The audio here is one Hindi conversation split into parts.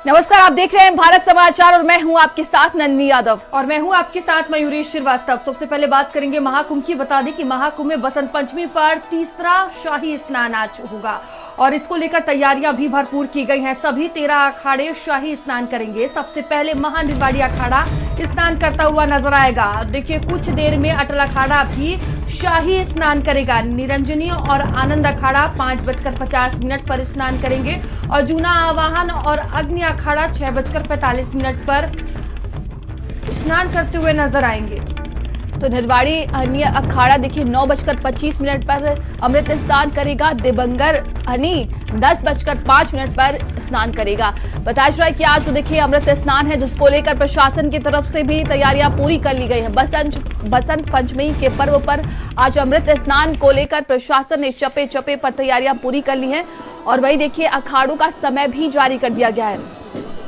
नमस्कार, आप देख रहे हैं भारत समाचार और मैं हूं आपके साथ नन्वी यादव और मैं हूं आपके साथ मयूरी श्रीवास्तव। सबसे पहले बात करेंगे महाकुंभ की। बता दें कि महाकुंभ में बसंत पंचमी पर तीसरा शाही स्नान आज होगा और इसको लेकर तैयारियां भी भरपूर की गई हैं। सभी 13 अखाड़े शाही स्नान करेंगे। सबसे पहले महानिर्वाणी अखाड़ा स्नान करता हुआ नजर आएगा। देखिए, कुछ देर में अटल अखाड़ा भी शाही स्नान करेगा। निरंजनी और आनंद अखाड़ा 5:50 पर स्नान करेंगे और जूना आवाहन और अग्नि अखाड़ा 6:45 पर स्नान करते हुए नजर आएंगे। तो निर्वाणी हनी अखाड़ा देखिए 9:25 पर अमृत स्नान करेगा। दिबंगर हनी 10:05 पर स्नान करेगा। बताया जा रहा है कि आज देखिए अमृत स्नान है, जिसको लेकर प्रशासन की तरफ से भी तैयारियां पूरी कर ली गई हैं। बसंत पंचमी के पर्व पर आज अमृत स्नान को लेकर प्रशासन ने चप्पे चप्पे पर तैयारियां पूरी कर ली हैं और वही देखिए अखाड़ों का समय भी जारी कर दिया गया है।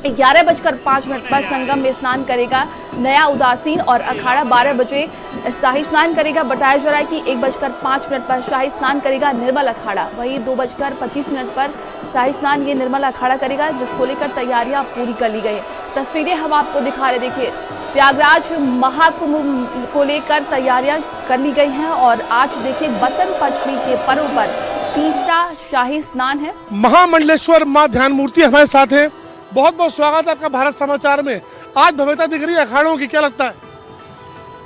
11:05 पर संगम में स्नान करेगा नया उदासीन और अखाड़ा 12 बजे शाही स्नान करेगा। बताया जा रहा है कि 1:05 पर शाही स्नान करेगा निर्मल अखाड़ा। वही 2:25 पर शाही स्नान ये निर्मल अखाड़ा करेगा, जिसको लेकर तैयारियां पूरी कर ली गई है। तस्वीरें हम आपको दिखा रहे, देखिए प्रयागराज महाकुंभ को लेकर तैयारियां कर ली गई हैं और आज देखिए बसंत पंचमी के पर्व पर तीसरा शाही स्नान है। महामंडलेश्वर मां ध्यान मूर्ति हमारे साथ है। बहुत बहुत स्वागत है आपका भारत समाचार में। आज भव्यता दिख रही है अखाड़ों की, क्या लगता है?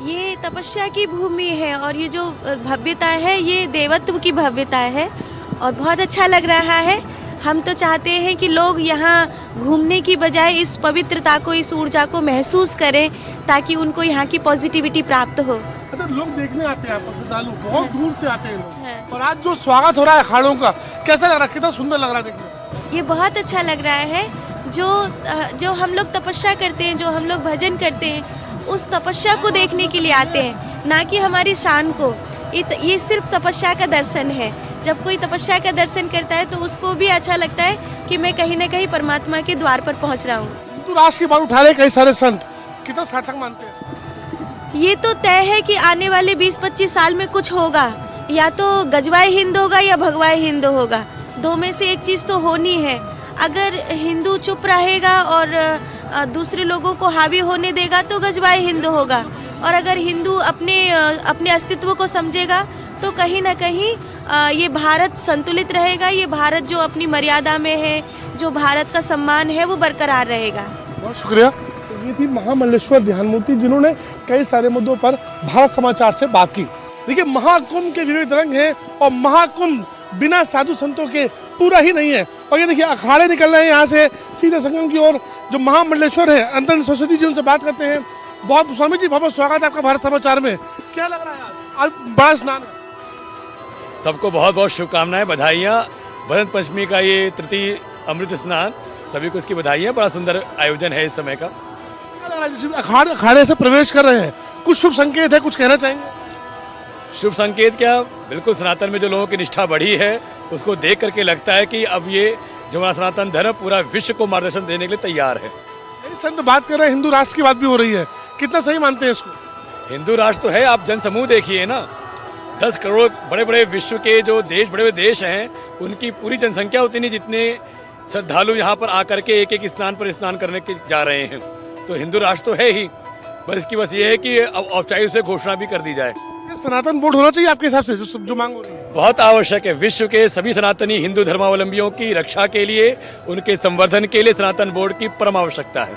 ये तपस्या की भूमि है और ये जो भव्यता है ये देवत्व की भव्यता है और बहुत अच्छा लग रहा है। हम तो चाहते हैं कि लोग यहाँ घूमने की बजाय इस पवित्रता को, इस ऊर्जा को महसूस करें ताकि उनको यहाँ की पॉजिटिविटी प्राप्त हो। अच्छा, लोग देखने आते हैं आपको, श्रद्धालु बहुत दूर से आते हैं लोग। और आज जो स्वागत हो रहा है अखाड़ों का, कैसा लग रहा है? कितना सुंदर लग रहा है देखने? ये बहुत अच्छा लग रहा है। जो हम लोग तपस्या करते हैं, जो हम लोग भजन करते हैं, उस तपस्या को देखने के लिए आते हैं, ना कि हमारी शान को। ये सिर्फ तपस्या का दर्शन है। जब कोई तपस्या का दर्शन करता है तो उसको भी अच्छा लगता है कि मैं कहीं ना कहीं परमात्मा के द्वार पर पहुंच रहा हूँ। तो राष्ट्र की बात उठा रहे कई सारे संत, कितना सार्थक मानते हैं? ये तो तय है कि आने वाले 20-25 साल में कुछ होगा, या तो गजवाए हिंद होगा या भगवाए हिंद होगा। दो में से एक चीज़ तो होनी है। अगर हिंदू चुप रहेगा और दूसरे लोगों को हावी होने देगा तो गजवाए हिंद होगा, और अगर हिंदू अपने अस्तित्व को समझेगा तो कहीं ना कहीं ये भारत संतुलित रहेगा। ये भारत जो अपनी मर्यादा में है, जो भारत का सम्मान है, वो बरकरार रहेगा। बहुत शुक्रिया। तो ये थी महामंडलेश्वर ध्यान मूर्ति, जिन्होंने कई सारे मुद्दों पर भारत समाचार से बात की। देखिए, महाकुंभ के विविध रंग हैं और महाकुंभ बिना साधु संतों के पूरा ही नहीं है। और ये देखिए अखाड़े निकल रहे हैं यहाँ से सीधे संगम की ओर। जो महामंडलेश्वर है, अंतन सरस्वती जी, उनसे बात करते हैं। बहुत स्वामी जी, बहुत स्वागत है आपका भारत समाचार में। क्या लग रहा है आज बड़ा स्नान है? सबको बहुत बहुत शुभकामनाएं, बधाइयाँ। बसंत पंचमी का ये तृतीय अमृत स्नान, सभी को इसकी बधाइयाँ। बड़ा सुंदर आयोजन है इस समय का। क्या लग रहा है अखाड़े से प्रवेश कर रहे हैं, कुछ शुभ संकेत है, कुछ कहना चाहेंगे? शुभ संकेत क्या, बिल्कुल सनातन में जो लोगों की निष्ठा बढ़ी है उसको देख करके लगता है कि अब ये जो हमारा सनातन धर्म पूरा विश्व को मार्गदर्शन देने के लिए तैयार है। संत बात कर रहे हैं, हिंदू राष्ट्र की बात भी हो रही है, कितना सही मानते हैं इसको? हिंदू राष्ट्र तो है, आप जनसमूह देखिए ना, 10 करोड़ बड़े बड़े विश्व के जो देश, बड़े बड़े देश हैं, उनकी पूरी जनसंख्या उतनी जितने श्रद्धालु यहाँ पर आकर के एक एक स्नान पर स्नान करने के जा रहे हैं। तो हिंदू राष्ट्र तो है ही, बस ये है कि अब औपचारिक से घोषणा भी कर दी जाए। सनातन बोर्ड होना चाहिए आपके हिसाब से, जो मांग हो रही है? बहुत आवश्यक है। विश्व के सभी सनातनी हिंदू धर्मावलंबियों की रक्षा के लिए, उनके संवर्धन के लिए सनातन बोर्ड की परम आवश्यकता है।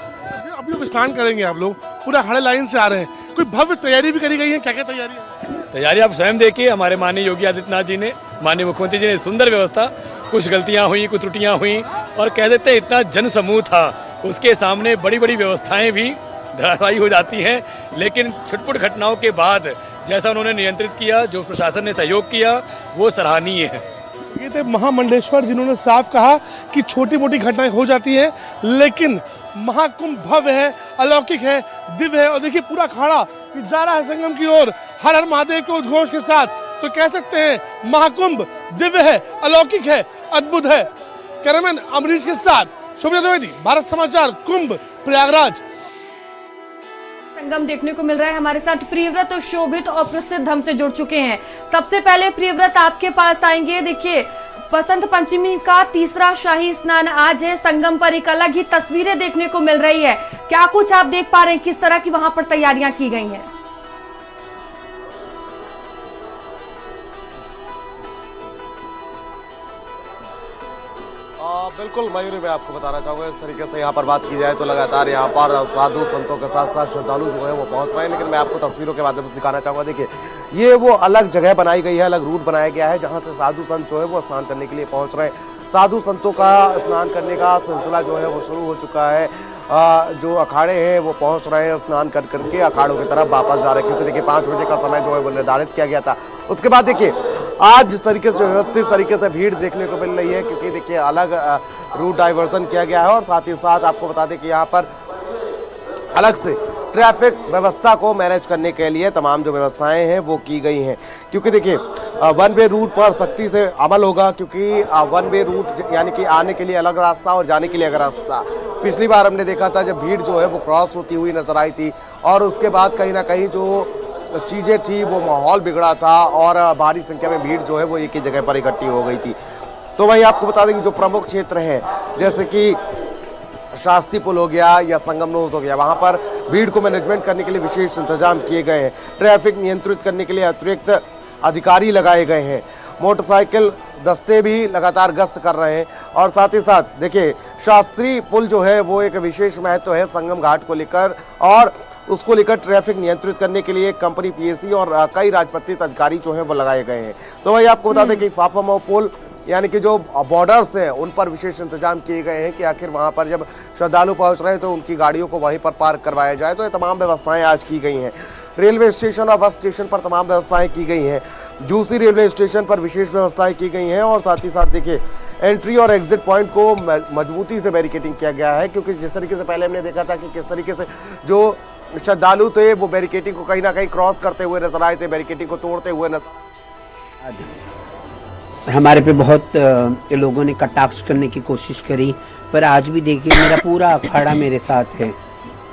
अब लोग स्नान करेंगे, आप लोग पूरा खड़े लाइन से आ रहे हैं, कोई भव्य तैयारी भी करी गई है? क्या क्या तैयारी है? तैयारी आप स्वयं देखिए। हमारे माननीय योगी आदित्यनाथ जी ने, माननीय मुख्यमंत्री जी ने सुंदर व्यवस्था, कुछ गलतियां हुई, कुछ त्रुटियां हुई, और कह देते हैं इतना जन समूह था, उसके सामने बड़ी बड़ी व्यवस्थाएं भी धराशायी हो जाती हैं। लेकिन छुटपुट घटनाओं के बाद जैसा उन्होंने नियंत्रित किया, जो प्रशासन ने सहयोग किया, वो सराहनीय है। ये थे महामंडलेश्वर, जिन्होंने साफ कहा कि छोटी मोटी घटनाएं हो जाती हैं, लेकिन महाकुंभ भव्य है, अलौकिक है, दिव्य है। और देखिए पूरा अखाड़ा जा रहा है संगम की ओर, हर हर महादेव के उद्घोष के साथ। तो कह सकते हैं महाकुंभ दिव्य है, अलौकिक है, अद्भुत है। कैमरामैन अमरीश के साथ शोभिता द्विवेदी, भारत समाचार, कुंभ, प्रयागराज। संगम देखने को मिल रहा है। हमारे साथ प्रियव्रत और शोभित और प्रसिद्ध हमसे जुड़ चुके हैं। सबसे पहले प्रियव्रत आपके पास आएंगे। देखिए बसंत पंचमी का तीसरा शाही स्नान आज है। संगम पर एक अलग ही तस्वीरें देखने को मिल रही है। क्या कुछ आप देख पा रहे हैं, किस तरह की वहां पर तैयारियां की गई हैं? बिल्कुल मयूरी, मैं आपको बताना चाहूँगा, इस तरीके से यहाँ पर बात की जाए तो लगातार यहाँ पर साधु संतों के साथ साथ श्रद्धालु जो है वो पहुँच रहे हैं। लेकिन मैं आपको तस्वीरों के माध्यम से दिखाना चाहूँगा, देखिए ये वो अलग जगह बनाई गई है, अलग रूट बनाया गया है जहाँ से साधु संत जो है वो स्नान करने के लिए पहुँच रहे हैं। साधु संतों का स्नान करने का सिलसिला जो है वो शुरू हो चुका है। जो अखाड़े हैं वो पहुंच रहे हैं, स्नान कर करके अखाड़ों की तरफ वापस जा रहे हैं, क्योंकि देखिए 5 बजे का समय जो है वो निर्धारित किया गया था। उसके बाद देखिए आज जिस तरीके से व्यवस्थित तरीके से भीड़ देखने को मिल रही है, क्योंकि देखिए अलग रूट डाइवर्जन किया गया है। और साथ ही साथ आपको बता दें कि यहाँ पर अलग से ट्रैफिक व्यवस्था को मैनेज करने के लिए तमाम जो व्यवस्थाएं हैं वो की गई हैं, क्योंकि देखिए वन वे रूट पर सख्ती से अमल होगा, क्योंकि वन वे रूट यानी कि आने के लिए अलग रास्ता और जाने के लिए अलग रास्ता। पिछली बार हमने देखा था जब भीड़ जो है वो क्रॉस होती हुई नजर आई थी, और उसके बाद कहीं ना कहीं जो चीज़ें थी वो माहौल बिगड़ा था और भारी संख्या में भीड़ जो है वो एक ही जगह पर इकट्ठी हो गई थी। तो वही आपको बता दें कि जो प्रमुख क्षेत्र हैं जैसे कि शास्त्री पुल हो गया या संगम रोड हो गया, वहाँ पर भीड़ को मैनेजमेंट करने के लिए विशेष इंतजाम किए गए हैं। ट्रैफिक नियंत्रित करने के लिए अतिरिक्त अधिकारी लगाए गए हैं। मोटरसाइकिल दस्ते भी लगातार गश्त कर रहे हैं। और साथ ही साथ देखिए शास्त्री पुल जो है वो एक विशेष महत्व है संगम घाट को लेकर, और उसको लेकर ट्रैफिक नियंत्रित करने के लिए कंपनी पीएसी और कई राजपत्रित अधिकारी जो हैं वो लगाए गए हैं। तो वही आपको बता दें कि फाफा पुल यानी कि जो बॉर्डर्स हैं उन पर विशेष इंतजाम किए गए हैं कि आखिर वहां पर जब श्रद्धालु पहुंच रहे हैं तो उनकी गाड़ियों को वहीं पर पार्क करवाया जाए। तो ये तमाम व्यवस्थाएं आज की गई हैं। रेलवे स्टेशन और बस स्टेशन पर तमाम व्यवस्थाएं की गई हैं। जूसी रेलवे स्टेशन पर विशेष व्यवस्थाएं की गई हैं। और साथ ही साथ देखिए एंट्री और एग्जिट पॉइंट को मजबूती से बैरिकेडिंग किया गया है, क्योंकि जिस तरीके से पहले हमने देखा था कि किस तरीके से जो श्रद्धालु थे वो बैरिकेडिंग को कहीं ना कहीं क्रॉस करते हुए नजर आए थे, बैरिकेडिंग को तोड़ते हुए हमारे पे बहुत लोगों ने कटाक्ष करने की कोशिश करी, पर आज भी देखिए मेरा पूरा अखाड़ा मेरे साथ है।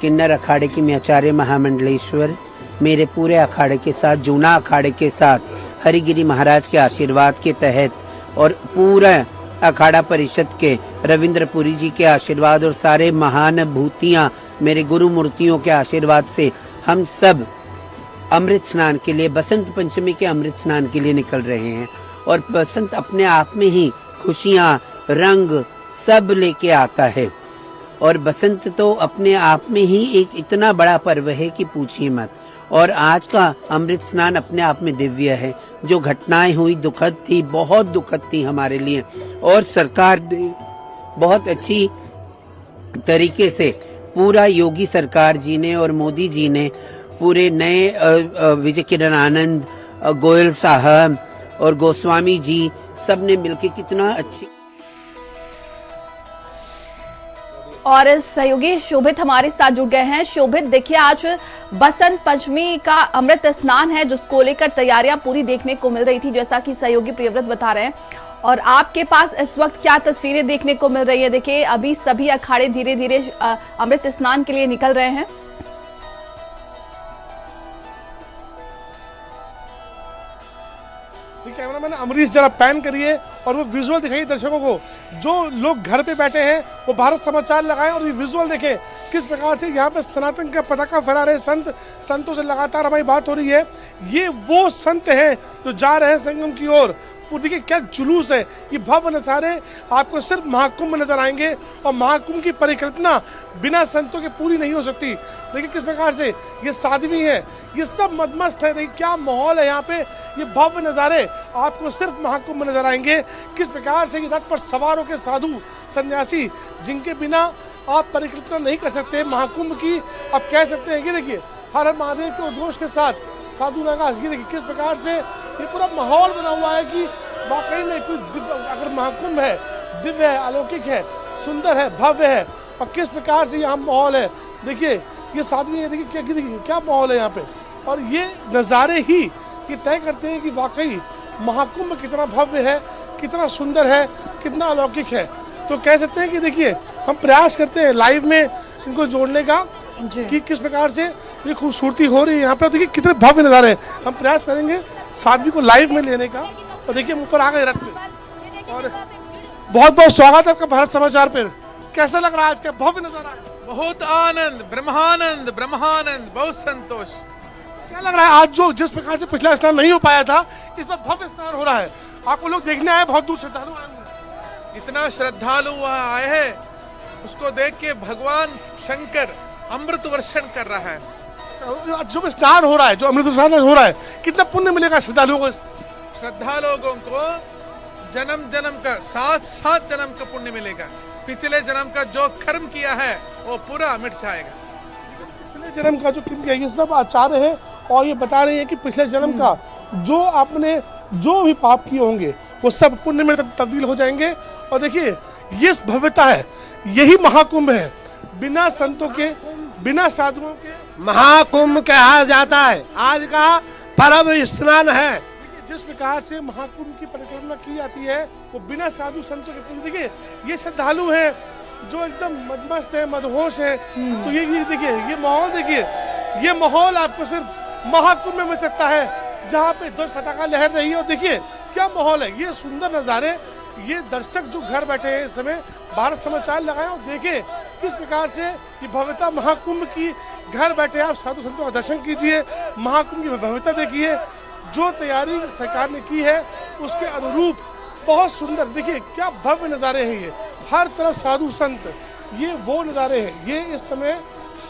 किन्नर अखाड़े की मैं आचार्य महामंडलेश्वर मेरे पूरे अखाड़े के साथ, जूना अखाड़े के साथ, हरिगिरी महाराज के आशीर्वाद के तहत और पूरा अखाड़ा परिषद के रविंद्रपुरी जी के आशीर्वाद और सारे महानुभूतियाँ मेरे गुरु मूर्तियों के आशीर्वाद से हम सब अमृत स्नान के लिए, बसंत पंचमी के अमृत स्नान के लिए निकल रहे हैं। और बसंत अपने आप में ही खुशियाँ, रंग सब लेके आता है, और बसंत तो अपने आप में ही एक इतना बड़ा पर्व है कि पूछिए मत। और आज का अमृत स्नान अपने आप में दिव्य है। जो घटनाएं हुई दुखद थी, बहुत दुखद थी हमारे लिए, और सरकार ने बहुत अच्छी तरीके से, पूरा योगी सरकार जी ने और मोदी जी ने, पूरे नए विजय किरण आनंद, गोयल साहब और गोस्वामी जी सब ने मिलकर कितना अच्छी। और सहयोगी शोभित हमारे साथ जुड़ गए हैं। शोभित, देखिए आज बसंत पंचमी का अमृत स्नान है, जिसको लेकर तैयारियां पूरी देखने को मिल रही थी, जैसा कि सहयोगी प्रियव्रत बता रहे हैं। और आपके पास इस वक्त क्या तस्वीरें देखने को मिल रही है? देखिए अभी सभी अखाड़े धीरे धीरे अमृत स्नान के लिए निकल रहे हैं। कैमरामैन अमरीश जरा पैन करिए और वो विजुअल दिखाइए दर्शकों को। जो लोग घर पे बैठे हैं वो भारत समाचार लगाएं और ये विजुअल देखें किस प्रकार से यहाँ पे सनातन का पताका फहरा रहे संतों से लगातार हमारी बात हो रही है। ये वो संत हैं जो जा रहे हैं संगम की ओर। देखिए क्या जुलूस है, ये भव्य नज़ारे आपको सिर्फ महाकुंभ में नजर आएंगे, और महाकुंभ की परिकल्पना बिना संतों के पूरी नहीं हो सकती। देखिए किस प्रकार से ये साध्वी है, ये सब मदमस्त है। देखिए क्या माहौल है यहाँ पे, ये भव्य नज़ारे आपको सिर्फ महाकुंभ में नजर आएंगे। किस प्रकार से ये रथ पर सवार होकर साधु सन्यासी, जिनके बिना आप परिकल्पना नहीं कर सकते महाकुंभ की, आप कह सकते हैं। ये देखिए हर हर महादेव के उद्घोष के साथ साधु नगास, ये देखिए किस प्रकार से ये पूरा माहौल बना हुआ है कि वाकई में कोई अगर महाकुंभ है, दिव्य है, अलौकिक है, सुंदर है, भव्य है, और किस प्रकार से यहाँ माहौल है। देखिए ये साधु है, देखिए क्या माहौल है यहाँ पे। और ये नज़ारे ही ये तय करते हैं कि वाकई महाकुंभ कितना भव्य है, कितना सुंदर है, कितना अलौकिक है। तो कह सकते हैं कि देखिए हम प्रयास करते हैं लाइव में इनको जोड़ने का कि किस प्रकार से ये खूबसूरती हो रही है यहाँ पे। देखिए कितने भव्य नज़ारे हैं, हम प्रयास करेंगे साध्वी को लाइव में लेने का। और देखिए हम ऊपर आ गए रथ पे। और बहुत बहुत स्वागत है आपका भारत समाचार पर। कैसा लग रहा है आज का भव्य नजारा है? बहुत आनंद, ब्रह्मानंद, ब्रह्मानंद, बहुत संतोष। क्या लग रहा है आज जो जिस प्रकार से पिछला स्नान नहीं हो पाया था, इस बार भव्य स्नान हो रहा है। आपको लोग देखने आए, बहुत दूर श्रद्धालु आए हुए हैं। इतना श्रद्धालु वहाँ आए हैं, उसको देख के भगवान शंकर अमृत वर्षण कर रहा है। जो स्नान हो रहा है, जो अमृत स्नान हो रहा है, कितना पुण्य मिलेगा श्रद्धालुओं को? श्रद्धा लोगों को जन्म जन्म का 7 जन्म का पुण्य मिलेगा। पिछले जन्म का जो कर्म किया है वो पूरा मिट जाएगा। पिछले जन्म का जो कर्म किया, ये सब आचार्य है और ये बता रहे हैं कि पिछले जन्म का जो आपने जो भी पाप किए होंगे वो सब पुण्य में तब्दील हो जाएंगे। और देखिए ये भव्यता है, यही महाकुंभ है। बिना संतों के, बिना साधुओं के महाकुंभ कहा जाता है। आज का पर्व स्नान है। जिस प्रकार से महाकुंभ की परिक्रमा की जाती है वो बिना साधु संतों के। देखिए ये श्रद्धालु हैं जो एकदम मदमस्त है, मदहोश है। तो ये देखिए, ये माहौल देखिए, ये माहौल आपको सिर्फ महाकुंभ में मिल सकता है, जहाँ पे ध्वज पताका लहर रही है। और देखिए क्या माहौल है, ये सुंदर नज़ारे। ये दर्शक जो घर बैठे हैं इस समय भारत समाचार लगाएं और देखें किस प्रकार से ये भव्यता महाकुंभ की। घर बैठे आप साधु संतों का दर्शन कीजिए, महाकुंभ की भव्यता देखिए। जो तैयारी सरकार ने की है उसके अनुरूप बहुत सुंदर, देखिए क्या भव्य नज़ारे हैं। ये हर तरफ साधु संत, ये वो नज़ारे हैं। ये इस समय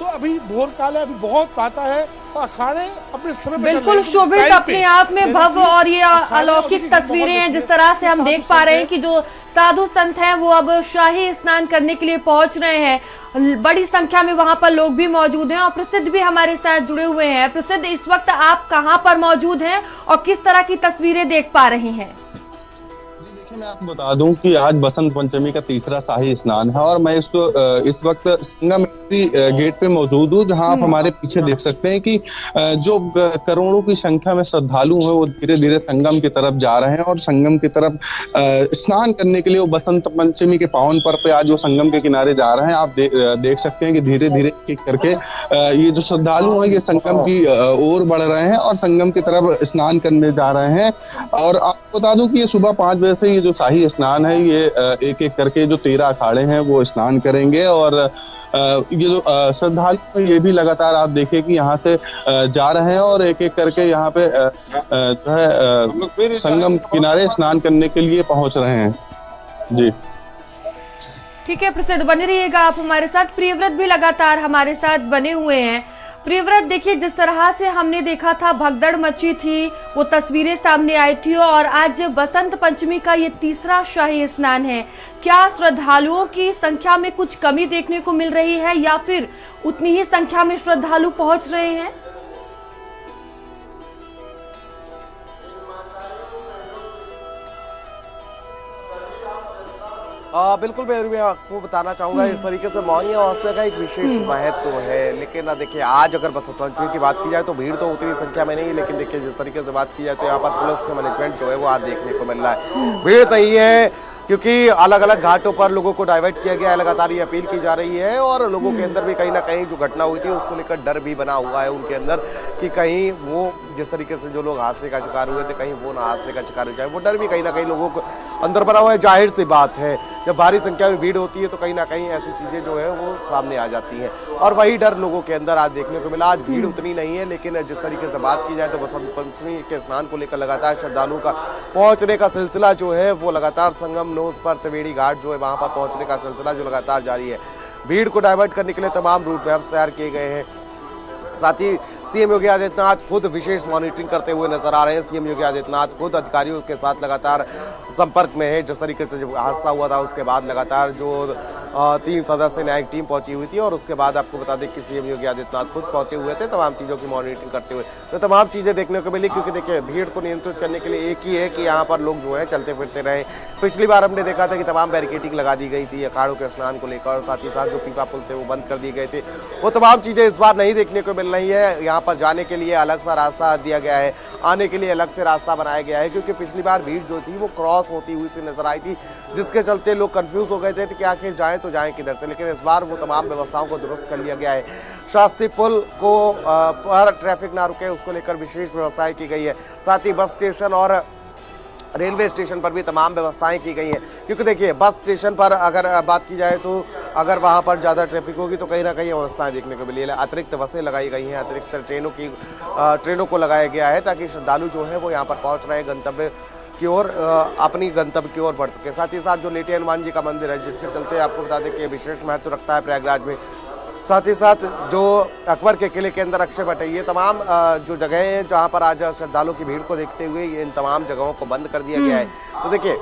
अभी भोर काल है, अभी बहुत प्रातः है और अखाड़े अपने समय पे बिल्कुल शोभित अपने आप में भव्य और ये अलौकिक तस्वीरें हैं। जिस तरह से हम देख पा रहे हैं कि जो साधु संत हैं वो अब शाही स्नान करने के लिए पहुंच रहे हैं। बड़ी संख्या में वहां पर लोग भी मौजूद हैं और प्रसिद्ध भी हमारे साथ जुड़े हुए हैं। प्रसिद्ध, इस वक्त आप कहां पर मौजूद हैं और किस तरह की तस्वीरें देख पा रहे हैं? मैं आपको बता दूं कि आज बसंत पंचमी का तीसरा शाही स्नान है और मैं इस वक्त संगम गेट पे मौजूद हूँ, जहां आप हमारे पीछे देख सकते हैं कि जो करोड़ों की संख्या में श्रद्धालु हैं वो धीरे धीरे संगम की तरफ जा रहे हैं और संगम की तरफ स्नान करने के लिए वो बसंत पंचमी के पावन पर्व पे आज वो संगम के किनारे जा रहे हैं। आप देख सकते हैं कि धीरे धीरे एक करके ये जो श्रद्धालु हैं ये संगम की ओर बढ़ रहे हैं और संगम की तरफ स्नान करने जा रहे हैं। और आपको बता दूं कि ये सुबह 5 बजे से जो शाही स्नान है ये एक एक करके जो 13 अखाड़े हैं वो स्नान करेंगे। और ये जो श्रद्धालु ये भी लगातार आप देखिए कि यहाँ से जा रहे हैं और एक एक करके यहाँ पे जो है संगम किनारे स्नान करने के लिए पहुंच रहे हैं। जी ठीक है प्रसिद्ध, बने रहिएगा आप हमारे साथ। प्रियव्रत भी लगातार हमारे साथ बने हुए हैं। प्रियव्रत, देखिए जिस तरह से हमने देखा था भगदड़ मची थी, वो तस्वीरें सामने आई थी और आज बसंत पंचमी का ये तीसरा शाही स्नान है। क्या श्रद्धालुओं की संख्या में कुछ कमी देखने को मिल रही है या फिर उतनी ही संख्या में श्रद्धालु पहुंच रहे हैं? बिल्कुल मैं आपको बताना चाहूँगा इस तरीके से मौनी अवस्था का एक विशेष महत्व है। लेकिन देखिए आज अगर बसंत पंचमी की बात की जाए तो भीड़ तो उतनी संख्या में नहीं है, लेकिन देखिए जिस तरीके से बात की जाए तो यहाँ पर पुलिस का मैनेजमेंट जो है वो आज देखने को मिल रहा है। भीड़ नहीं है क्योंकि अलग अलग घाटों पर लोगों को डाइवर्ट किया गया है। लगातार ये अपील की जा रही है और लोगों के अंदर भी कहीं ना कहीं जो घटना हुई थी उसको लेकर डर भी बना हुआ है उनके अंदर कि कहीं वो जिस तरीके से जो लोग हादसे का शिकार हुए थे कहीं वो ना हादसे का शिकार हो जाए। वो डर भी कहीं ना कहीं लोगों को अंदर बना हुआ है। जाहिर सी बात है जब भारी संख्या में भीड़ होती है तो कहीं ना कहीं ऐसी चीज़ें जो है वो सामने आ जाती हैं और वही डर लोगों के अंदर आज देखने को मिला। आज भीड़ उतनी नहीं है, लेकिन जिस तरीके से बात की जाए तो बसंत पंचमी के स्नान को लेकर लगातार श्रद्धालुओं का पहुँचने का सिलसिला जो है वो लगातार संगम नोज पर त्रिवेणी घाट जो है वहां पर पहुंचने का सिलसिला जो लगातार जारी है। भीड़ को डाइवर्ट करने के लिए तमाम रूट मैप तैयार किए गए हैं। साथ ही सीएम योगी आदित्यनाथ खुद विशेष मॉनिटरिंग करते हुए नजर आ रहे हैं। सीएम योगी आदित्यनाथ खुद अधिकारियों के साथ लगातार संपर्क में है। जिस तरीके से जब हादसा हुआ था उसके बाद लगातार जो 3 सदस्य न्यायिक टीम पहुंची हुई थी और उसके बाद आपको बता दें कि सीएम योगी आदित्यनाथ खुद पहुंचे हुए थे तमाम चीज़ों की मॉनिटरिंग करते हुए। तो तमाम चीज़ें देखने को मिली क्योंकि देखिए भीड़ को नियंत्रित करने के लिए एक ही है कि यहाँ पर लोग जो है चलते फिरते रहे। पिछली बार हमने देखा था कि तमाम बैरिकेडिंग लगा दी गई थी अखाड़ों के स्नान को लेकर और साथ ही साथ जो पीपा पुल थे वो बंद कर दिए गए थे। वो तमाम चीज़ें इस बार नहीं देखने को मिल रही है। यहाँ पर जाने के लिए अलग सा रास्ता दिया गया है, आने के लिए अलग से रास्ता बनाया गया है क्योंकि पिछली बार भीड़ जो थी वो क्रॉस होती हुई सी नजर आई थी, जिसके चलते लोग कंफ्यूज हो गए थे कि आखिर जाएं तो जाएं किधर से। लेकिन इस बार वो तमाम व्यवस्थाओं को दुरुस्त कर लिया गया है। शास्त्री पुल को पर ट्रैफिक ना रुके उसको लेकर विशेष व्यवस्थाएं की गई है। साथ ही बस स्टेशन और रेलवे स्टेशन पर भी तमाम व्यवस्थाएं की गई हैं, क्योंकि देखिए बस स्टेशन पर अगर बात की जाए तो अगर वहां पर ज़्यादा ट्रैफिक होगी तो कहीं ना कहीं व्यवस्थाएं देखने को मिली है। अतिरिक्त बसें लगाई गई हैं, अतिरिक्त ट्रेनों को लगाया गया है ताकि श्रद्धालु जो है वो यहाँ पर पहुँच रहे गंतव्य की ओर, अपनी गंतव्य की ओर बढ़ सके। साथ ही साथ जो लेटी हनुमान जी का मंदिर है, जिसके चलते आपको बता दें कि विशेष महत्व रखता है प्रयागराज में। साथ ही साथ जो अकबर के किले के अंदर अक्षय वट है, ये तमाम जो जगह हैं जहाँ पर आज श्रद्धालुओं की भीड़ को देखते हुए इन तमाम जगहों को बंद कर दिया गया है। तो देखिए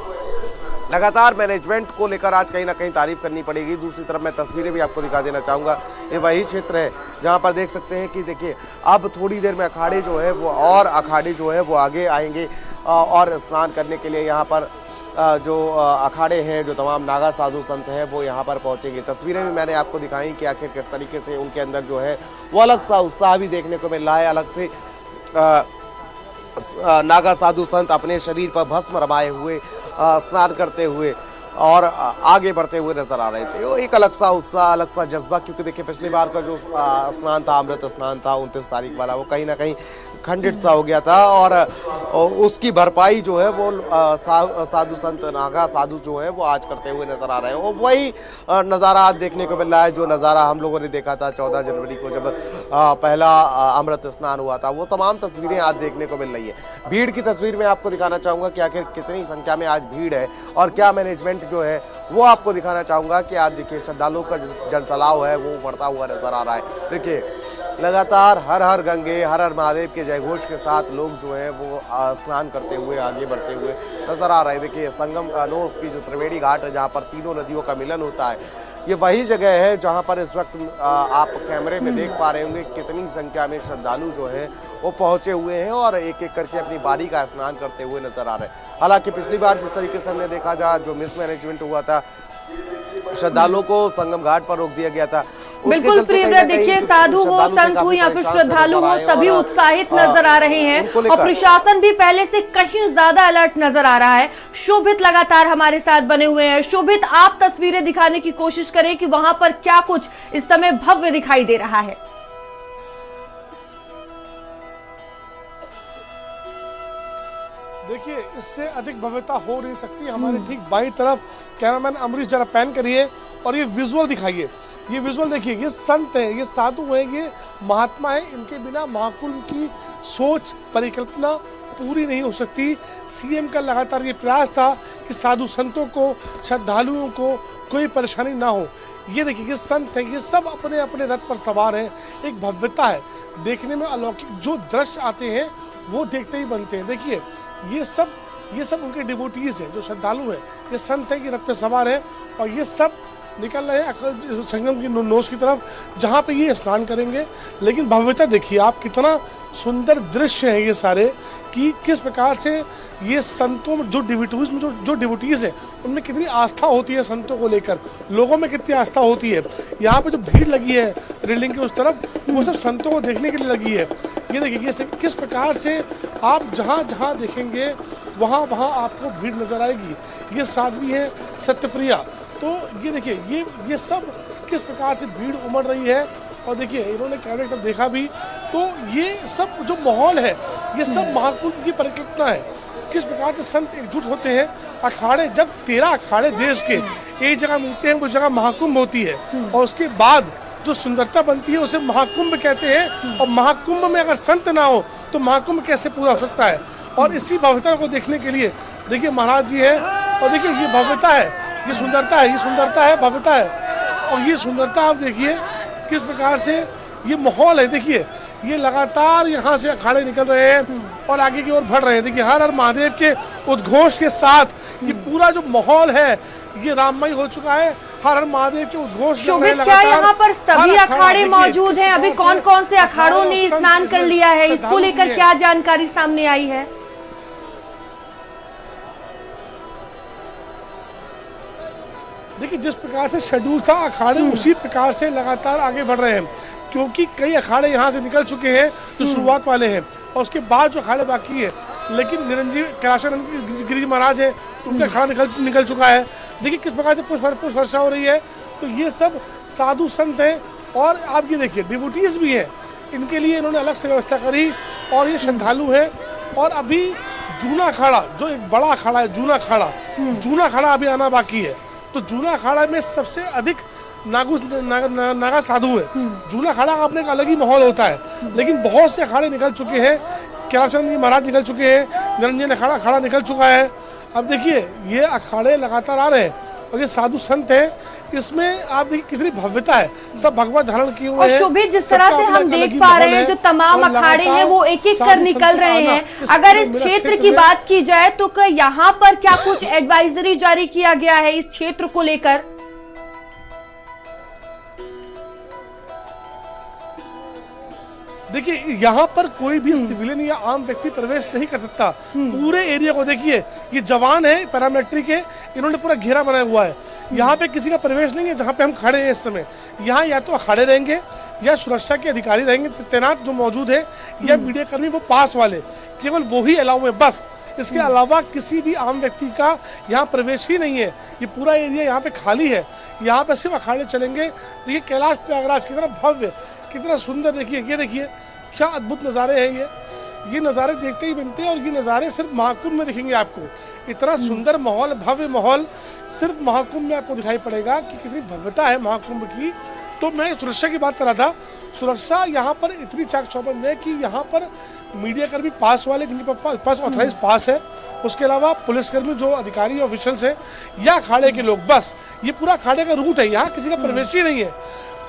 लगातार मैनेजमेंट को लेकर आज कहीं ना कहीं तारीफ करनी पड़ेगी। दूसरी तरफ मैं तस्वीरें भी आपको दिखा देना चाहूँगा, ये वही क्षेत्र है जहाँ पर देख सकते हैं कि देखिए अब थोड़ी देर में अखाड़े जो है वो और अखाड़े जो है वो आगे आएंगे और स्नान करने के लिए यहाँ पर जो अखाड़े हैं, जो तमाम नागा साधु संत हैं वो यहाँ पर पहुँचेंगे। तस्वीरें भी मैंने आपको दिखाई कि आखिर किस तरीके से उनके अंदर जो है वो अलग सा उत्साह भी देखने को मिल रहा है। अलग से नागा साधु संत अपने शरीर पर भस्म रमाए हुए स्नान करते हुए और आगे बढ़ते हुए नजर आ रहे थे। वो एक अलग सा उत्साह, अलग सा जज्बा, क्योंकि देखिए पिछली बार का जो स्नान था, अमृत स्नान था 29 तारीख वाला, वो कहीं ना कहीं खंडित सा हो गया था और उसकी भरपाई जो है वो साधु संत नागा साधु जो है वो आज करते हुए नजर आ रहे हैं। वो वही नज़ारा आज देखने को मिल रहा है जो नज़ारा हम लोगों ने देखा था 14 जनवरी को जब पहला अमृत स्नान हुआ था। वो तमाम तस्वीरें आज देखने को मिल रही है। भीड़ की तस्वीर मैं आपको दिखाना चाहूँगा कि आखिर कितनी संख्या में आज भीड़ है और क्या मैनेजमेंट जो है वो आपको दिखाना चाहूँगा कि आज देखिए श्रद्धालुओं का जनतलाव है वो बढ़ता हुआ नजर आ रहा है। देखिए लगातार हर हर गंगे हर हर महादेव के जयघोष के साथ लोग जो है वो स्नान करते हुए आगे बढ़ते हुए नजर आ रहे हैं। देखिए संगम नोस की जो त्रिवेणी घाट है जहाँ पर तीनों नदियों का मिलन होता है, ये वही जगह है जहाँ पर इस वक्त आप कैमरे में देख पा रहे होंगे कितनी संख्या में श्रद्धालु जो है वो पहुंचे हुए हैं और एक एक करके अपनी बारी का स्नान करते हुए नजर आ रहे हैं। हालांकि पिछली बार जिस तरीके से हमने देखा था, जो मिसमैनेजमेंट हुआ था, श्रद्धालुओं को संगम घाट पर रोक दिया गया था। बिल्कुल प्रियव्रत, देखिए साधु हो, संत हो या फिर श्रद्धालु हो, सभी उत्साहित नजर आ रहे हैं और प्रशासन भी पहले से कहीं ज्यादा अलर्ट नजर आ रहा है। शोभित लगातार हमारे साथ बने हुए हैं। शोभित, आप तस्वीरें दिखाने की कोशिश करें कि वहां पर क्या कुछ इस समय भव्य दिखाई दे रहा है। देखिए इससे अधिक भव्यता हो नहीं सकती। हमारे ठीक बाईं तरफ कैमरामैन अमरीश जरा पैन करिए और ये विजुअल दिखाइए। ये विजुअल देखिए, ये संत हैं, ये साधु हैं, ये महात्मा हैं। इनके बिना महाकुंभ की सोच परिकल्पना पूरी नहीं हो सकती। सीएम का लगातार ये प्रयास था कि साधु संतों को, श्रद्धालुओं को कोई परेशानी ना हो। ये देखिए ये संत हैं, ये सब अपने अपने रथ पर सवार हैं। एक भव्यता है, देखने में अलौकिक जो दृश्य आते हैं वो देखते ही बनते हैं। देखिए ये सब उनके डिवोटीज हैं, जो श्रद्धालु हैं, ये संत हैं कि रथ पे सवार हैं और ये सब निकल रहे हैं संगम की नोस की तरफ जहाँ पे ये स्नान करेंगे। लेकिन भव्यता देखिए आप, कितना सुंदर दृश्य है ये सारे, कि किस प्रकार से ये संतों में जो डिवोटीज हैं उनमें कितनी आस्था होती है, संतों को लेकर लोगों में कितनी आस्था होती है। यहाँ पे जो भीड़ लगी है रेलिंग के उस तरफ, वो सब संतों को देखने के लिए लगी है। ये देखिए ये किस प्रकार से आप जहाँ जहाँ देखेंगे वहाँ वहाँ आपको भीड़ नजर आएगी। ये साध्वी है सत्यप्रिया, तो ये देखिए ये सब किस प्रकार से भीड़ उमड़ रही है। और देखिए इन्होंने कैमरे तक देखा भी, तो ये सब जो माहौल है ये सब महाकुंभ की परिकल्पना है। किस प्रकार से संत एकजुट होते हैं। अखाड़े, जब 13 अखाड़े देश के एक जगह मिलते हैं, वो जगह महाकुंभ होती है और उसके बाद जो सुंदरता बनती है उसे महाकुंभ कहते हैं। और महाकुंभ में अगर संत ना हो तो महाकुंभ कैसे पूरा हो सकता है। और इसी भव्यता को देखने के लिए देखिए महाराज जी है और देखिए ये भव्यता है, ये सुंदरता है, ये सुंदरता है, भव्यता है। और ये सुंदरता आप देखिए किस प्रकार से ये माहौल है। देखिए ये लगातार यहाँ से अखाड़े निकल रहे हैं और आगे की ओर बढ़ रहे हैं। देखिए हर हर महादेव के उद्घोष के साथ ये पूरा जो माहौल है ये राममय हो चुका है। हर हर महादेव के उद्घोष। शोभित, क्या यहाँ पर सभी अखाड़े मौजूद हैं? अभी कौन कौन से अखाड़ों ने स्नान कर लिया है, इसको लेकर क्या जानकारी सामने आई है? देखिए जिस प्रकार से शेड्यूल था अखाड़े उसी प्रकार से लगातार आगे बढ़ रहे हैं, क्योंकि कई अखाड़े यहाँ से निकल चुके हैं जो शुरुआत वाले हैं और उसके बाद जो अखाड़े बाकी है। लेकिन निरंजन कैलाशानंद गिरिजी महाराज है, उनका अखाड़ा निकल चुका है। देखिए किस प्रकार से पुष्प वर्षा हो रही है। तो ये सब साधु संत हैं और आप ये देखिए डिवोटीज भी हैं, इनके लिए इन्होंने अलग से व्यवस्था करी और ये श्रद्धालु हैं। और अभी जूना अखाड़ा जो एक बड़ा अखाड़ा है, जूना अखाड़ा अभी आना बाकी है। तो जूना अखाड़ा में सबसे अधिक नागा साधु है। जूना अखाड़ा का अपने एक अलग ही माहौल होता है, लेकिन बहुत से अखाड़े निकल चुके हैं। कैलाशचंद जी महाराज निकल चुके हैं, निरंजन अखाड़ा निकल चुका है। अब देखिए ये अखाड़े लगातार आ रहे हैं और ये साधु संत हैं, इसमें आप देखिए कितनी भव्यता है, सब भगवा धारण किए हुए हैं। और शोभित जिस तरह से हम देख पा रहे हैं, जो तमाम अखाड़े हैं वो एक एक कर निकल रहे हैं। अगर इस क्षेत्र की बात की जाए तो यहाँ पर क्या कुछ एडवाइजरी जारी किया गया है इस क्षेत्र को लेकर? देखिए यहाँ पर कोई भी सिविलियन या आम व्यक्ति प्रवेश नहीं कर सकता। पूरे एरिया को देखिए, ये जवान है पैरामिलिट्री के, इन्होंने पूरा घेरा बनाया हुआ है। यहाँ पे किसी का प्रवेश नहीं है। जहाँ पे हम खड़े हैं इस समय, यहाँ या तो अखाड़े रहेंगे या सुरक्षा के अधिकारी रहेंगे तैनात जो मौजूद है, या मीडिया कर्मी वो पास वाले, केवल वो ही अलाउ है बस। इसके अलावा किसी भी आम व्यक्ति का यहाँ प्रवेश ही नहीं है। ये पूरा एरिया यहाँ पे खाली है, यहाँ पे सिर्फ अखाड़े चलेंगे। देखिए कैलाश प्रयागराज कितना भव्य, कितना सुंदर, देखिए ये देखिए क्या अद्भुत नज़ारे हैं। ये नज़ारे देखते ही बनते हैं, और ये नज़ारे सिर्फ महाकुंभ में दिखेंगे आपको। इतना सुंदर माहौल, भव्य माहौल सिर्फ महाकुंभ में आपको दिखाई पड़ेगा कि कितनी भव्यता है महाकुंभ की। तो मैं सुरक्षा की बात कर रहा था, सुरक्षा यहाँ पर इतनी चाक चौबंद है कि यहाँ पर मीडिया कर्मी पास वाले जिनके पास ऑथराइज पास है, उसके अलावा पुलिसकर्मी जो अधिकारी ऑफिशियल्स हैं, या अखाड़े के लोग, बस ये पूरा अखाड़े का रूट है। यहाँ किसी का प्रवेश ही नहीं है,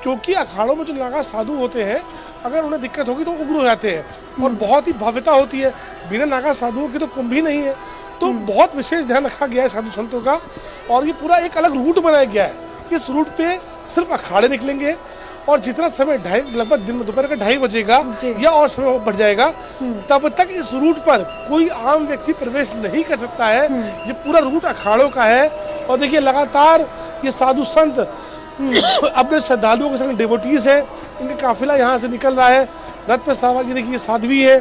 क्योंकि अखाड़ों में जो नागा साधु होते हैं, अगर उन्हें दिक्कत होगी तो उग्र हो जाते हैं और बहुत ही भव्यता होती है। बिना नागा साधुओं की तो कुंभ ही नहीं है। तो बहुत विशेष ध्यान रखा गया है साधु संतों का, और ये पूरा एक अलग रूट बनाया गया है। इस रूट पे सिर्फ अखाड़े निकलेंगे, और जितना समय लगभग दिन में दोपहर का 2:30 बजेगा या और समय बढ़ जाएगा, तब तक इस रूट पर कोई आम व्यक्ति प्रवेश नहीं कर सकता है। ये पूरा रूट अखाड़ों का है। और देखिए लगातार ये साधु संत अपने श्रद्धालुओं के संग डिवोटीज है, इनका काफिला यहाँ से निकल रहा है। रथ पे सवार ये देखिए साध्वी है।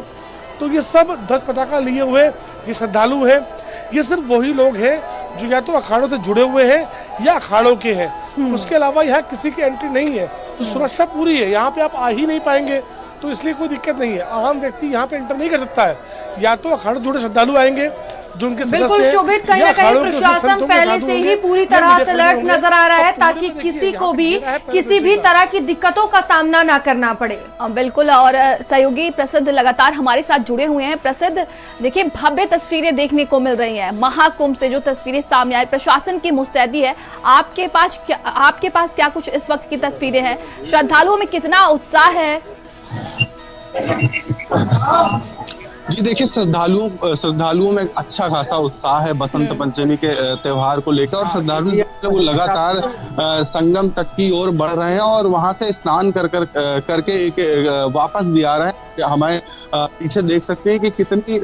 तो ये सब ध्वज पताका लिए हुए ये श्रद्धालु है। ये सिर्फ वही लोग हैं जो या तो अखाड़ों से जुड़े हुए हैं या अखाड़ों के हैं। उसके अलावा यहाँ किसी की एंट्री नहीं है। तो सुरक्षा पूरी है, यहाँ पे आप आ ही नहीं पाएंगे, तो इसलिए कोई दिक्कत नहीं है। आम व्यक्ति यहाँ पे एंटर नहीं कर सकता है, या तो अखाड़ों जुड़े श्रद्धालु आएंगे जो उनके बिल्कुल शोभित, कहीं ना कहीं प्रशासन पहले से ही पूरी तरह से अलर्ट नजर आ रहा है ताकि किसी को भी किसी भी तरह की दिक्कतों का सामना ना करना पड़े। बिल्कुल। और सहयोगी प्रसिद्ध लगातार हमारे साथ जुड़े हुए हैं। प्रसिद्ध, देखिए भव्य तस्वीरें देखने को मिल रही हैं महाकुंभ से, जो तस्वीरें सामने आई, प्रशासन की मुस्तैदी है। आपके पास क्या कुछ इस वक्त की तस्वीरें हैं? श्रद्धालुओं में कितना उत्साह है? जी देखिए, श्रद्धालुओं में अच्छा खासा उत्साह है बसंत पंचमी के त्योहार को लेकर, और श्रद्धालु वो लगातार संगम तट की ओर बढ़ रहे हैं और वहां से स्नान करके एक वापस भी आ रहे हैं। हमारे पीछे देख सकते हैं कि कितनी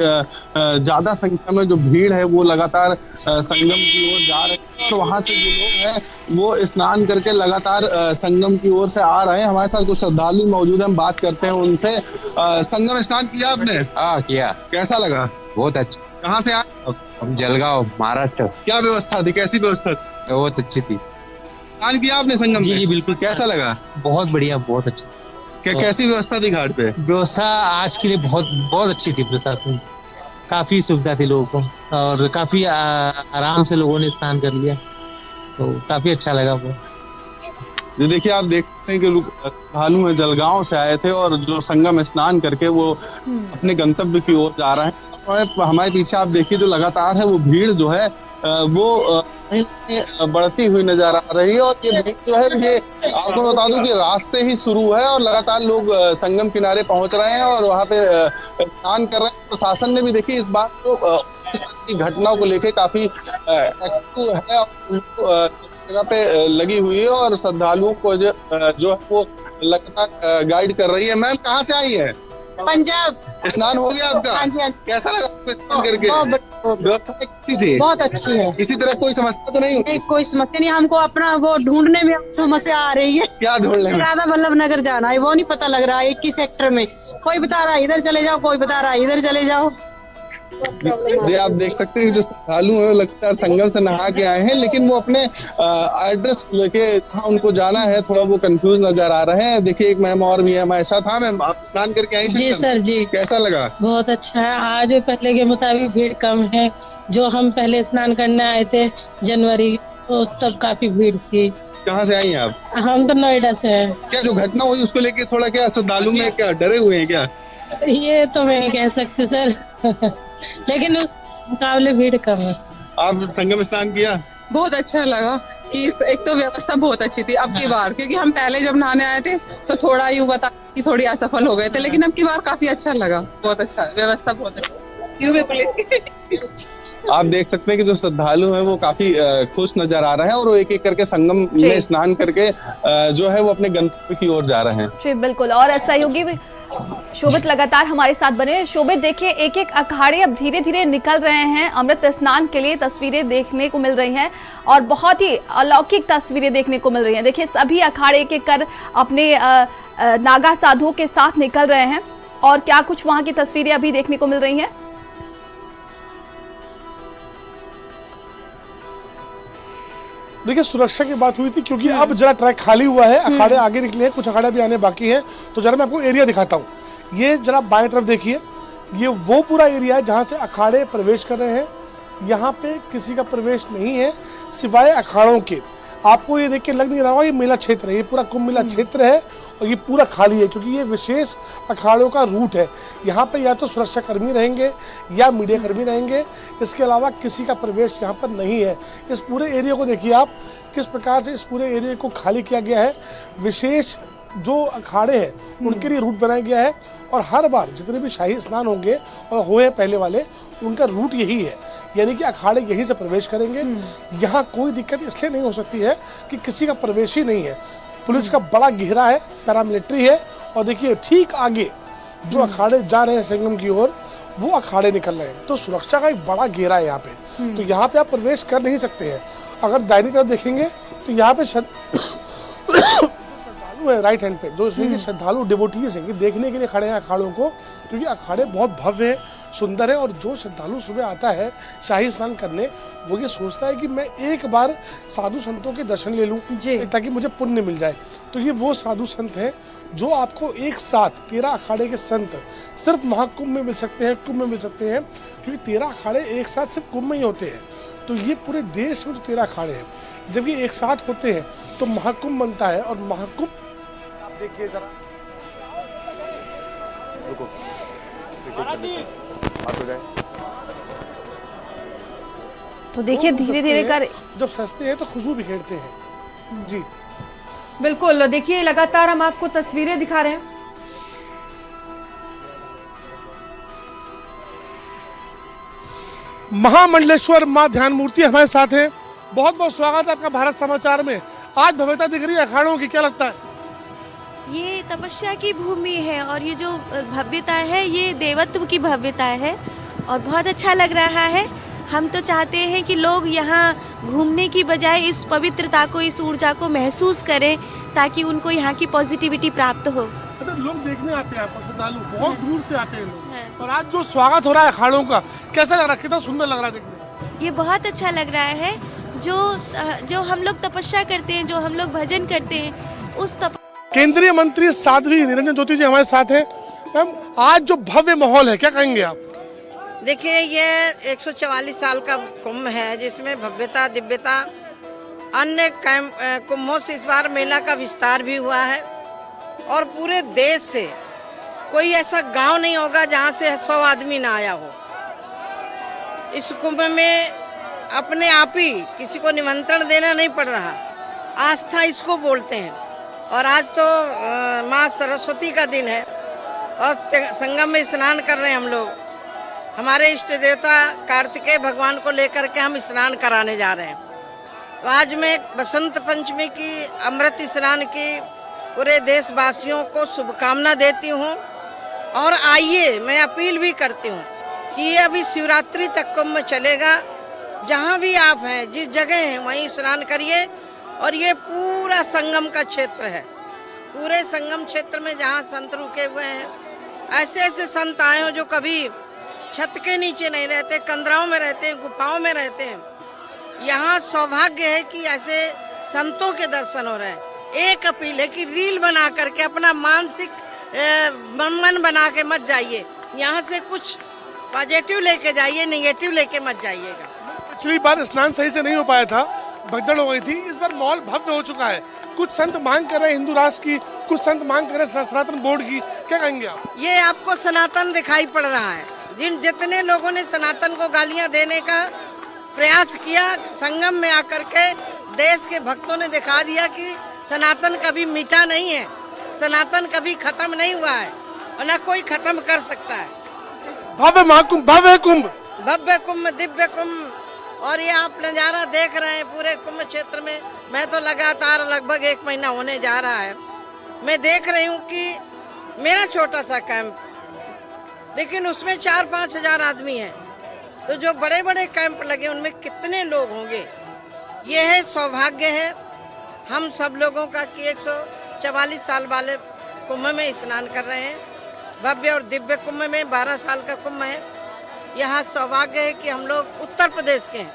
ज्यादा संख्या में जो भीड़ है वो लगातार संगम की ओर जा रहे हैं, और वहां से जो लोग हैं वो स्नान करके लगातार संगम की ओर से आ रहे हैं। हमारे साथ कुछ श्रद्धालु मौजूद हैं, हम बात करते हैं उनसे। संगम स्नान किया आपने? हाँ किया। कैसा लगा? बहुत अच्छा। कहाँ से आए? हम जलगांव, महाराष्ट्र। क्या व्यवस्था थी, कैसी व्यवस्था थी? बहुत अच्छी थी। स्नान किया आपने संगम में? जी बिल्कुल। कैसा लगा? बहुत बढ़िया, बहुत अच्छा। कैसी व्यवस्था थी घाट पे? व्यवस्था आज के लिए बहुत अच्छी थी। प्रशासन काफी सुविधा थी लोगों को, और काफी आराम से लोगों ने स्नान कर लिया, तो काफी अच्छा लगा वो। ये देखिए, आप देख सकते हैं कि लोग श्रद्धालु में जलगांव से आए थे और जो संगम स्नान करके वो अपने गंतव्य की ओर जा रहे हैं। हमारे पीछे आप देखिए जो लगातार है वो भीड़ जो है वो बढ़ती हुई नजर आ रही है, और ये भीड़ जो है ये आपको बता दूं कि रात से ही शुरू है और लगातार लोग संगम किनारे पहुंच रहे हैं और वहां पे स्नान कर रहे हैं। प्रशासन ने भी देखिए इस बात को, इस की घटनाओं को लेकर काफी एक्टिव है और जगह पे लगी हुई है, और श्रद्धालुओं को जो है वो लगातार गाइड कर रही है। मैम कहाँ से आई है? पंजाब। स्नान हो गया आपका? हाँ जी, हाँ। कैसा लगा आपको स्नान करके? व्यवस्था कैसी थी? बहुत अच्छी है। इसी तरह कोई समस्या तो नहीं? नहीं, कोई समस्या नहीं। हमको अपना वो ढूंढने में समस्या आ रही है। क्या ढूंढने में? राधा वल्लभ नगर जाना है, वो नहीं पता लग रहा है 21 सेक्टर में। कोई बता रहा है इधर चले जाओ, कोई बता रहा है इधर चले जाओ। जी आप देख सकते हैं कि जो श्रद्धालु हैं वो लगातार संगम से नहा के आए हैं, लेकिन वो अपने एड्रेस लेके उनको जाना है, थोड़ा वो कंफ्यूज नजर आ रहे हैं। देखिए एक मैम और भी है हमारे साथ। हाँ मैम, आप स्नान करके आई? जी सर जी, कैसा लगा? बहुत अच्छा है। आज पहले के मुताबिक भीड़ कम है। जो हम पहले स्नान करने आए थे जनवरी, तो तब काफी भीड़ थी। कहाँ से आई हैं आप? हम तो नोएडा से हैं। क्या जो घटना हुई उसको लेके थोड़ा क्या श्रद्धालु में क्या डरे हुए हैं क्या? ये तो मैं नहीं कह सकती सर लेकिन उस मुकाबले भीड़ कम है। आप संगम स्नान किया? बहुत अच्छा लगा कि एक तो व्यवस्था बहुत अच्छी थी अब की बार, क्योंकि हम पहले जब नहाने आए थे तो थोड़ा यूं बता कि थोड़ी असफल हो गए थे, लेकिन अब की बार काफी अच्छा लगा। बहुत अच्छा व्यवस्था, बहुत अच्छी। आप देख सकते हैं कि जो श्रद्धालु हैं वो काफी खुश नजर आ रहे हैं और वो एक एक करके संगम में स्नान करके जो है वो अपने गंतव्य की ओर जा रहे हैं। जी बिल्कुल। और सहयोगी शोभित लगातार हमारे साथ बने। शोभित, देखिए एक एक अखाड़े अब धीरे धीरे निकल रहे हैं अमृत स्नान के लिए। तस्वीरें देखने को मिल रही हैं और बहुत ही अलौकिक तस्वीरें देखने को मिल रही हैं। देखिए सभी अखाड़े एक एक कर अपने नागा साधुओं के साथ निकल रहे हैं और क्या कुछ वहां की तस्वीरें अभी देखने को मिल रही हैं। देखिए सुरक्षा की बात हुई थी क्योंकि अब जरा ट्रैक खाली हुआ है, अखाड़े आगे निकले हैं, कुछ अखाड़े भी आने बाकी हैं। तो जरा मैं आपको एरिया दिखाता हूँ। ये जरा बाएं तरफ देखिए, ये वो पूरा एरिया है जहाँ से अखाड़े प्रवेश कर रहे हैं। यहाँ पे किसी का प्रवेश नहीं है सिवाय अखाड़ों के। आपको ये देख के लग नहीं रहा होगा ये मेला क्षेत्र है, ये पूरा कुंभ मेला क्षेत्र है और ये पूरा खाली है क्योंकि ये विशेष अखाड़ों का रूट है। यहाँ पे या तो सुरक्षा कर्मी रहेंगे या मीडिया कर्मी रहेंगे, इसके अलावा किसी का प्रवेश यहाँ पर नहीं है। इस पूरे एरिया को देखिए आप, किस प्रकार से इस पूरे एरिया को खाली किया गया है। विशेष जो अखाड़े हैं उनके लिए रूट बनाया गया है और हर बार जितने भी शाही स्नान होंगे और हुए पहले वाले, उनका रूट यही है, यानी कि अखाड़े यहीं से प्रवेश करेंगे। यहाँ कोई दिक्कत इसलिए नहीं हो सकती है कि किसी का प्रवेश ही नहीं है। पुलिस का बड़ा घेरा है, पैरामिलिट्री है और देखिए ठीक आगे जो अखाड़े जा रहे हैं संगम की ओर, वो अखाड़े निकल रहे हैं। तो सुरक्षा का एक बड़ा घेरा है यहाँ पे, तो यहाँ पे आप प्रवेश कर नहीं सकते हैं। अगर दाहिनी तरफ देखेंगे तो यहाँ पे श्रद्धालु है राइट हैंड पे, जो श्रद्धालु डिवोटीज हैं, देखने के लिए खड़े हैं अखाड़ों को, क्योंकि अखाड़े बहुत भव्य है, सुंदर है। और जो श्रद्धालु सुबह आता है शाही स्नान करने, वो ये सोचता है कि मैं एक बार साधु संतों के दर्शन ले लूं ताकि मुझे पुण्य मिल जाए। तो ये वो साधु संत हैं जो आपको एक साथ 13 अखाड़े के संत सिर्फ महाकुंभ में मिल सकते हैं, कुंभ में मिल सकते हैं, क्योंकि 13 अखाड़े एक साथ सिर्फ कुंभ में ही होते हैं। तो ये पूरे देश में जो 13 अखाड़े हैं, जब ये एक साथ होते हैं तो महाकुंभ बनता है। और महाकुंभ आप देखिए जरा, रुको तो देखिए धीरे धीरे कर जब सस्ते हैं तो खुशबू बिखेरते हैं। जी बिल्कुल, देखिए लगातार हम आपको तस्वीरें दिखा रहे हैं। महामंडलेश्वर मां ध्यान मूर्ति हमारे साथ हैं। बहुत बहुत स्वागत है आपका भारत समाचार में। आज भव्यता दिख रही है अखाड़ों की, क्या लगता है? ये तपस्या की भूमि है और ये जो भव्यता है ये देवत्व की भव्यता है और बहुत अच्छा लग रहा है। हम तो चाहते हैं कि लोग यहाँ घूमने की बजाय इस पवित्रता को, इस ऊर्जा को महसूस करें ताकि उनको यहाँ की पॉजिटिविटी प्राप्त हो। अच्छा, लोग देखने आते हैं आपको, श्रद्धालु बहुत दूर से आते हैं लोग। और आज जो स्वागत हो रहा है अखाड़ों का, कैसा लग रहा है? कितना सुंदर लग रहा है देखने में? ये बहुत अच्छा लग रहा है। जो हम लोग तपस्या करते हैं, जो हम लोग भजन करते हैं, उस केंद्रीय मंत्री साध्वी निरंजन ज्योति जी हमारे साथ हैं। मैम, आज जो भव्य माहौल है, क्या कहेंगे आप? देखिए, ये 144 साल का कुंभ है जिसमें भव्यता दिव्यता अन्य कुंभों से इस बार मेला का विस्तार भी हुआ है और पूरे देश से कोई ऐसा गांव नहीं होगा जहां से 100 आदमी ना आया हो। इस कुंभ में अपने आप ही किसी को निमंत्रण देना नहीं पड़ रहा, आस्था इसको बोलते हैं। और आज तो माँ सरस्वती का दिन है और संगम में स्नान कर रहे हैं हम लोग। हमारे इष्ट देवता कार्तिकेय भगवान को लेकर के हम स्नान कराने जा रहे हैं। तो आज मैं बसंत पंचमी की, अमृत स्नान की पूरे देशवासियों को शुभकामना देती हूँ। और आइए, मैं अपील भी करती हूँ कि ये अभी शिवरात्रि तक कुंभ चलेगा। जहाँ भी आप हैं, जिस जगह हैं, वहीं स्नान करिए। और ये पूरा संगम का क्षेत्र है, पूरे संगम क्षेत्र में जहाँ संत रुके हुए हैं, ऐसे ऐसे संत आए हो जो कभी छत के नीचे नहीं रहते, कंदराओं में रहते हैं, गुफाओं में रहते हैं। यहाँ सौभाग्य है कि ऐसे संतों के दर्शन हो रहे हैं। एक अपील है कि रील बना करके अपना मानसिक मन बना के मत जाइए, यहाँ से कुछ पॉजिटिव लेके जाइए, नेगेटिव लेके मत जाइएगा। पिछली बार स्नान सही से नहीं हो पाया था, भगदड़ हो गई थी। इस बार माहौल भव्य हो चुका है। कुछ संत मांग कर रहे हैं हिंदू राष्ट्र की, कुछ संत मांग कर रहे हैं सनातन बोर्ड की। क्या कहेंगे आप? ये आपको सनातन दिखाई पड़ रहा है। जितने लोगों ने सनातन को गालियां देने का प्रयास किया, संगम में आकर के देश के भक्तों ने दिखा दिया कि सनातन कभी मिटा नहीं है, सनातन कभी खत्म नहीं हुआ है और न कोई खत्म कर सकता है। भव्य महाकुंभ, भव्य कुंभ, भव्य कुंभ, दिव्य कुंभ। और ये आप नज़ारा देख रहे हैं पूरे कुंभ क्षेत्र में। मैं तो लगातार लगभग 1 महीना होने जा रहा है, मैं देख रही हूँ कि मेरा छोटा सा कैंप, लेकिन उसमें 4-5 हजार आदमी हैं। तो जो बड़े बड़े कैंप लगे उनमें कितने लोग होंगे। ये है सौभाग्य है हम सब लोगों का कि 144 साल वाले कुंभ में स्नान कर रहे हैं। भव्य और दिव्य कुंभ में 12 साल का कुंभ है। यहाँ सौभाग्य है कि हम लोग उत्तर प्रदेश के हैं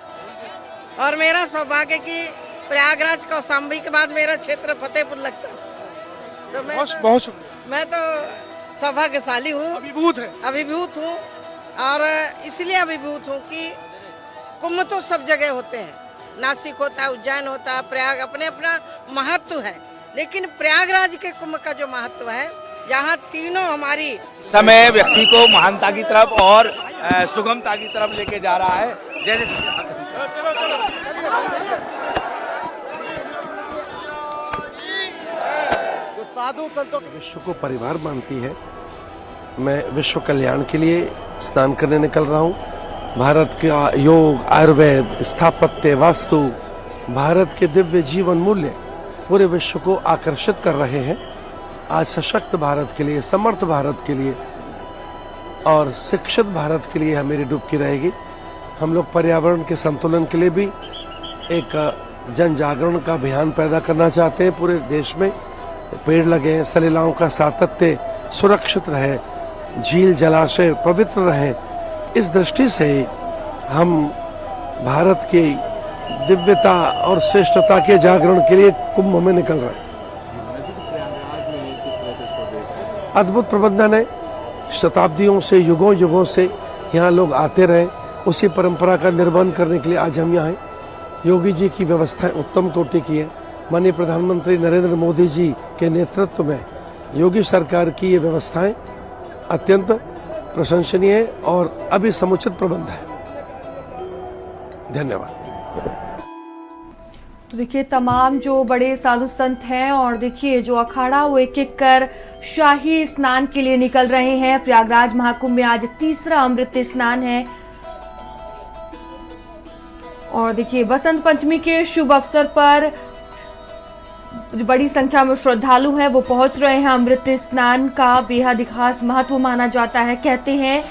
और मेरा सौभाग्य कि प्रयागराज कौशाम्बी के बाद मेरा क्षेत्र फतेहपुर लगता है। तो मैं तो सौभाग्यशाली हूँ, अभिभूत हूँ और इसलिए अभिभूत हूँ कि कुंभ तो सब जगह होते हैं, नासिक होता है, उज्जैन होता है, प्रयाग अपने अपना महत्व है, लेकिन प्रयागराज के कुंभ का जो महत्व है, जहाँ तीनों हमारी समय व्यक्ति को महानता की तरफ और सुगमता की तरफ लेके जा रहा है। जैसे जो साधु संतों विश्व को परिवार मानती है। मैं विश्व कल्याण के लिए स्नान करने निकल रहा हूँ। भारत का योग, आयुर्वेद, स्थापत्य, वास्तु, भारत के दिव्य जीवन मूल्य पूरे विश्व को आकर्षित कर रहे हैं। आज सशक्त भारत के लिए, समर्थ भारत के लिए और शिक्षित भारत के लिए मेरी डुबकी रहेगी। हम लोग पर्यावरण के संतुलन के लिए भी एक जन जागरण का अभियान पैदा करना चाहते हैं। पूरे देश में पेड़ लगे, सलीलाओं का सातत्य सुरक्षित रहे, झील जलाशय पवित्र रहे। इस दृष्टि से हम भारत की दिव्यता और श्रेष्ठता के जागरण के लिए कुंभ में निकल रहे हैं। अद्भुत प्रबंधन है। शताब्दियों से, युगों युगों से यहाँ लोग आते रहे, उसी परंपरा का निर्वहन करने के लिए आज हम यहाँ हैं। योगी जी की व्यवस्थाएं उत्तम कोटि की है। माननीय प्रधानमंत्री नरेंद्र मोदी जी के नेतृत्व में योगी सरकार की ये व्यवस्थाएं अत्यंत प्रशंसनीय है और अभी समुचित प्रबंध है। धन्यवाद। तो देखिए तमाम जो बड़े साधु संत हैं और देखिए जो अखाड़ा वो एक एक कर शाही स्नान के लिए निकल रहे हैं। प्रयागराज महाकुंभ में आज तीसरा अमृत स्नान है और देखिए बसंत पंचमी के शुभ अवसर पर बड़ी संख्या में श्रद्धालु हैं वो पहुंच रहे हैं। अमृत स्नान का बेहद खास महत्व माना जाता है। कहते हैं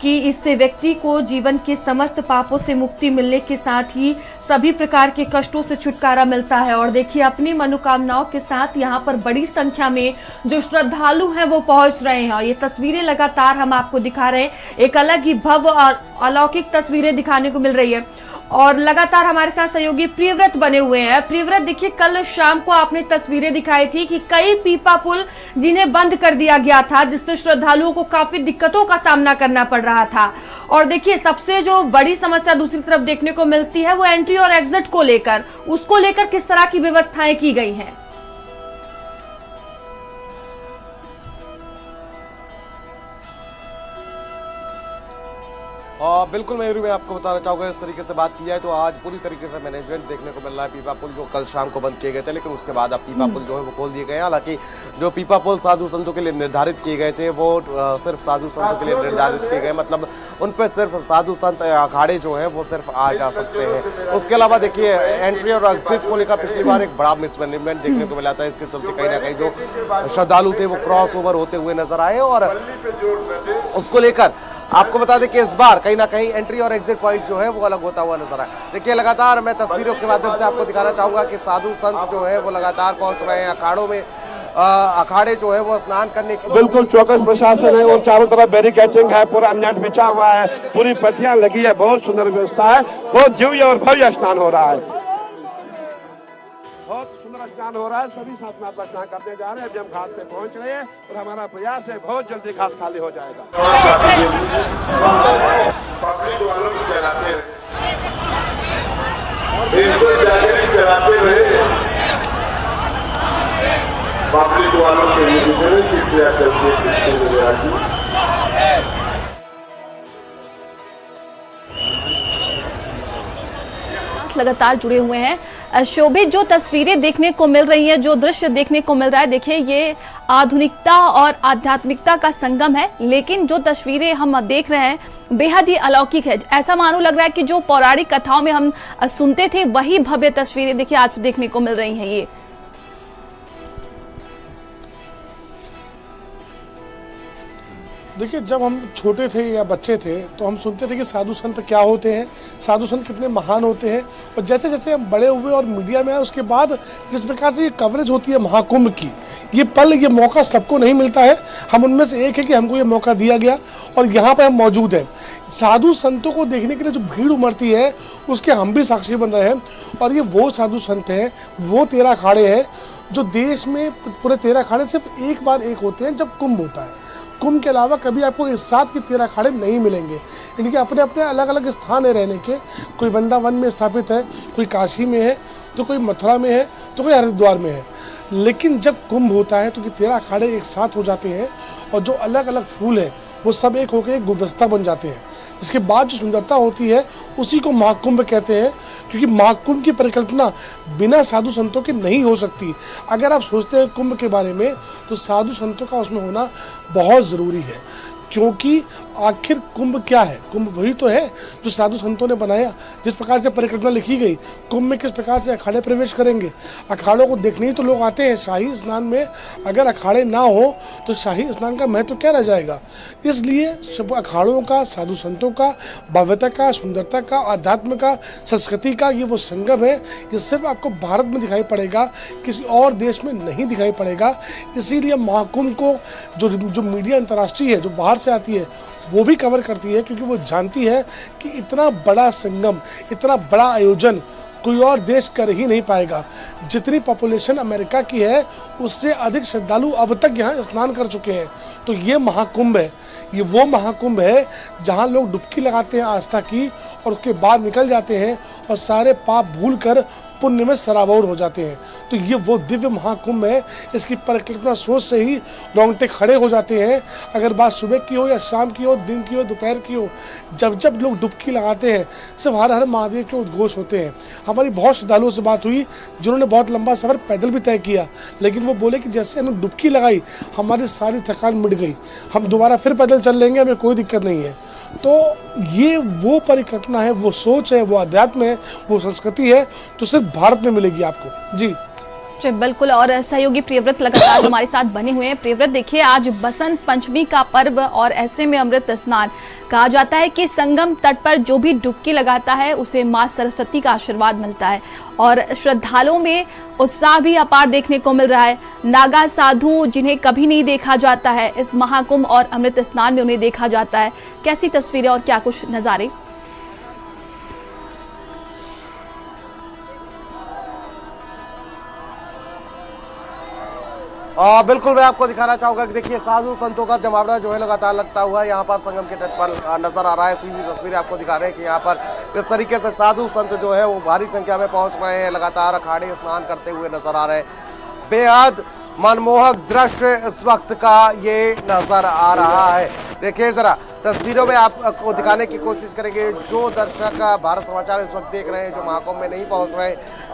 कि इससे व्यक्ति को जीवन के समस्त पापों से मुक्ति मिलने के साथ ही सभी प्रकार के कष्टों से छुटकारा मिलता है। और देखिए अपनी मनोकामनाओं के साथ यहाँ पर बड़ी संख्या में जो श्रद्धालु हैं वो पहुंच रहे हैं। और ये तस्वीरें लगातार हम आपको दिखा रहे हैं, एक अलग ही भव्य और अलौकिक तस्वीरें दिखाने को मिल रही है। और लगातार हमारे साथ सहयोगी प्रियव्रत बने हुए हैं। प्रियव्रत देखिए कल शाम को आपने तस्वीरें दिखाई थी कि कई पीपा पुल जिन्हें बंद कर दिया गया था, जिससे श्रद्धालुओं को काफी दिक्कतों का सामना करना पड़ रहा था। और देखिए सबसे जो बड़ी समस्या दूसरी तरफ देखने को मिलती है वो एंट्री और एग्जिट को लेकर, उसको लेकर किस तरह की व्यवस्थाएं की गई हैं? बिल्कुल मयूरी, मैं आपको बताना चाहूँगा इस तरीके से बात की जाए तो आज पूरी तरीके से मैनेजमेंट देखने को मिल रहा है। पीपा पुल जो कल शाम को बंद किए गए थे, लेकिन उसके बाद अब पीपा पुल जो है वो खोल दिए गए हैं। हालांकि जो पीपा पुल साधु संतों के लिए निर्धारित किए गए थे वो सिर्फ साधु संतों के लिए निर्धारित किए गए, मतलब उन पर सिर्फ साधु संत अखाड़े जो हैं वो सिर्फ आ जा सकते हैं। उसके अलावा देखिए एंट्री और एग्जिट को लेकर पिछली बार एक बड़ा मिसमैनेजमेंट देखने को मिला था। इसके चलते कहीं ना कहीं जो श्रद्धालु थे वो क्रॉस ओवर होते हुए नजर आए और उसको लेकर आपको बता दें कि इस बार कहीं ना कहीं एंट्री और एग्जिट पॉइंट जो है वो अलग होता हुआ नजर आया। देखिए लगातार मैं तस्वीरों के माध्यम से आपको दिखाना चाहूंगा कि साधु संत जो है वो लगातार पहुंच रहे हैं अखाड़ों में। अखाड़े जो है वो स्नान करने की बिल्कुल चौकस प्रशासन है और चारों तरफ बैरिकेडिंग है, पूरा नेट बिछा हुआ है, पूरी पत्तियां लगी है, बहुत सुंदर व्यवस्था है, बहुत दिव्य और भव्य स्नान हो रहा है, बहुत सुंदर स्नान हो रहा है। सभी साथ में आप स्नान करने जा रहे हैं। अभी हम घाट पे पहुंच रहे हैं और हमारा प्रयास है बहुत जल्दी घाट खाली हो जाएगा। चलाते हुए पब्लिक वालों के लगातार जुड़े हुए हैं। शोभित जो तस्वीरें देखने को मिल रही हैं, जो दृश्य देखने को मिल रहा है, देखिए ये आधुनिकता और आध्यात्मिकता का संगम है, लेकिन जो तस्वीरें हम देख रहे हैं बेहद ही अलौकिक है। ऐसा मानो लग रहा है कि जो पौराणिक कथाओं में हम सुनते थे वही भव्य तस्वीरें देखिए आज देखने को मिल रही हैं। ये देखिए, जब हम छोटे थे या बच्चे थे तो हम सुनते थे कि साधु संत क्या होते हैं, साधु संत कितने महान होते हैं, और जैसे जैसे हम बड़े हुए और मीडिया में आए उसके बाद जिस प्रकार से ये कवरेज होती है महाकुंभ की, ये पल, ये मौका सबको नहीं मिलता है। हम उनमें से एक है कि हमको ये मौका दिया गया और यहाँ पर हम मौजूद हैं। साधु संतों को देखने के लिए जो भीड़ उमड़ती है उसके हम भी साक्षी बन रहे हैं। और ये वो साधु संत हैं, वो 13 अखाड़े हैं जो देश में पूरे 13 अखाड़े सिर्फ एक बार एक होते हैं जब कुंभ होता है। कुंभ के अलावा कभी आपको इस साथ के 13 अखाड़े नहीं मिलेंगे। इनके अपने अपने अलग अलग स्थान है रहने के। कोई वृंदावन में स्थापित है, कोई काशी में है, तो कोई मथुरा में है, तो कोई हरिद्वार में है। लेकिन जब कुंभ होता है तो 13 अखाड़े एक साथ हो जाते हैं और जो अलग अलग फूल हैं वो सब एक होकर एक गुलदस्ता बन जाते हैं। इसके बाद जो सुंदरता होती है उसी को महाकुंभ कहते हैं, क्योंकि महाकुंभ की परिकल्पना बिना साधु संतों के नहीं हो सकती। अगर आप सोचते हैं कुंभ के बारे में तो साधु संतों का उसमें होना बहुत ज़रूरी है, क्योंकि आखिर कुंभ क्या है? कुंभ वही तो है जो साधु संतों ने बनाया। जिस प्रकार से परिकल्पना लिखी गई, कुंभ में किस प्रकार से अखाड़े प्रवेश करेंगे, अखाड़ों को देखने ही तो लोग आते हैं। शाही स्नान में अगर अखाड़े ना हो तो शाही स्नान का महत्व क्या रह जाएगा? इसलिए अखाड़ों का, साधु संतों का, भव्यता का, सुंदरता का, अध्यात्म का, संस्कृति का ये वो संगम है। ये सिर्फ आपको भारत में दिखाई पड़ेगा, किसी और देश में नहीं दिखाई पड़ेगा। इसीलिए महाकुंभ को जो मीडिया अंतर्राष्ट्रीय है, जो बाहर से आती है, वो भी कवर करती है, क्योंकि वो जानती है कि इतना बड़ा संगम, इतना बड़ा आयोजन कोई और देश कर ही नहीं पाएगा। जितनी पॉपुलेशन अमेरिका की है उससे अधिक श्रद्धालु अब तक यहाँ स्नान कर चुके हैं। तो ये महाकुंभ है, ये वो महाकुंभ है जहाँ लोग डुबकी लगाते हैं आस्था की और उसके बाद निकल जाते हैं और सारे पाप भूलकर पुण्य में सराबोर हो जाते हैं। तो ये वो दिव्य महाकुंभ है। इसकी परिकल्पना सोच से ही रोंगटे खड़े हो जाते हैं। अगर बात सुबह की हो या शाम की हो, दिन की हो, दोपहर की हो, जब जब लोग डुबकी लगाते हैं सिर्फ हर हर महादेव के उद्घोष होते हैं। हमारी बहुत श्रद्धालुओं से बात हुई जिन्होंने बहुत लंबा सफ़र पैदल भी तय किया, लेकिन वो बोले कि जैसे हमने डुबकी लगाई हमारी सारी थकान मिट गई, हम दोबारा फिर पैदल चल लेंगे, हमें कोई दिक्कत नहीं है। तो ये वो परिकल्पना है, वो सोच है, वो अध्यात्म है, वो संस्कृति है जो सिर्फ भारत में मिलेगी आपको। जी बिल्कुल। और सहयोगी प्रियव्रत लगातार हमारे साथ बने हुए हैं। प्रियव्रत, देखिए आज बसंत पंचमी का पर्व और ऐसे में अमृत स्नान, कहा जाता है कि संगम तट पर जो भी डुबकी लगाता है उसे मां सरस्वती का आशीर्वाद मिलता है और श्रद्धालुओं में उत्साह भी अपार देखने को मिल रहा है। नागा साधु जिन्हें कभी नहीं देखा जाता है, इस महाकुंभ और अमृत स्नान में उन्हें देखा जाता है। कैसी तस्वीरें और क्या कुछ नज़ारे? बिल्कुल, मैं आपको दिखाना चाहूंगा कि देखिए साधु संतों का जमावड़ा जो है लगातार लगता हुआ यहाँ पर संगम के तट पर नजर आ रहा है। सीधी तस्वीरें आपको दिखा रहे हैं कि यहाँ पर इस तरीके से साधु संत जो है वो भारी संख्या में पहुंच रहे हैं, लगातार अखाड़े स्नान करते हुए नजर आ रहे हैं। बेहद मनमोहक दृश्य इस वक्त का ये नजर आ रहा है। देखिए जरा तस्वीरों में आपको दिखाने की कोशिश करेंगे। जो दर्शक भारत समाचार इस वक्त देख रहे हैं, जो महाकुंभ में नहीं पहुंच रहे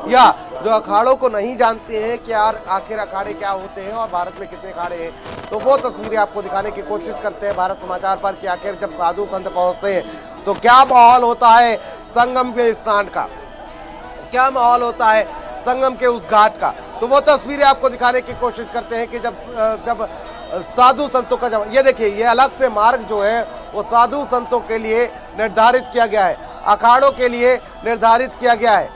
या जो अखाड़ों को नहीं जानते हैं कि यार आखिर अखाड़े क्या होते हैं और भारत में कितने अखाड़े हैं, तो वो तस्वीरें आपको दिखाने की कोशिश करते हैं भारत समाचार पर कि आखिर जब साधु संत पहुंचते हैं तो क्या माहौल होता है संगम के स्नान का, क्या माहौल होता है संगम के उस घाट का। तो वो तस्वीरें आपको दिखाने की कोशिश करते हैं कि जब साधु संतों का ये देखिए, ये अलग से मार्ग जो है वो साधु संतों के लिए निर्धारित किया गया है, अखाड़ों के लिए निर्धारित किया गया है।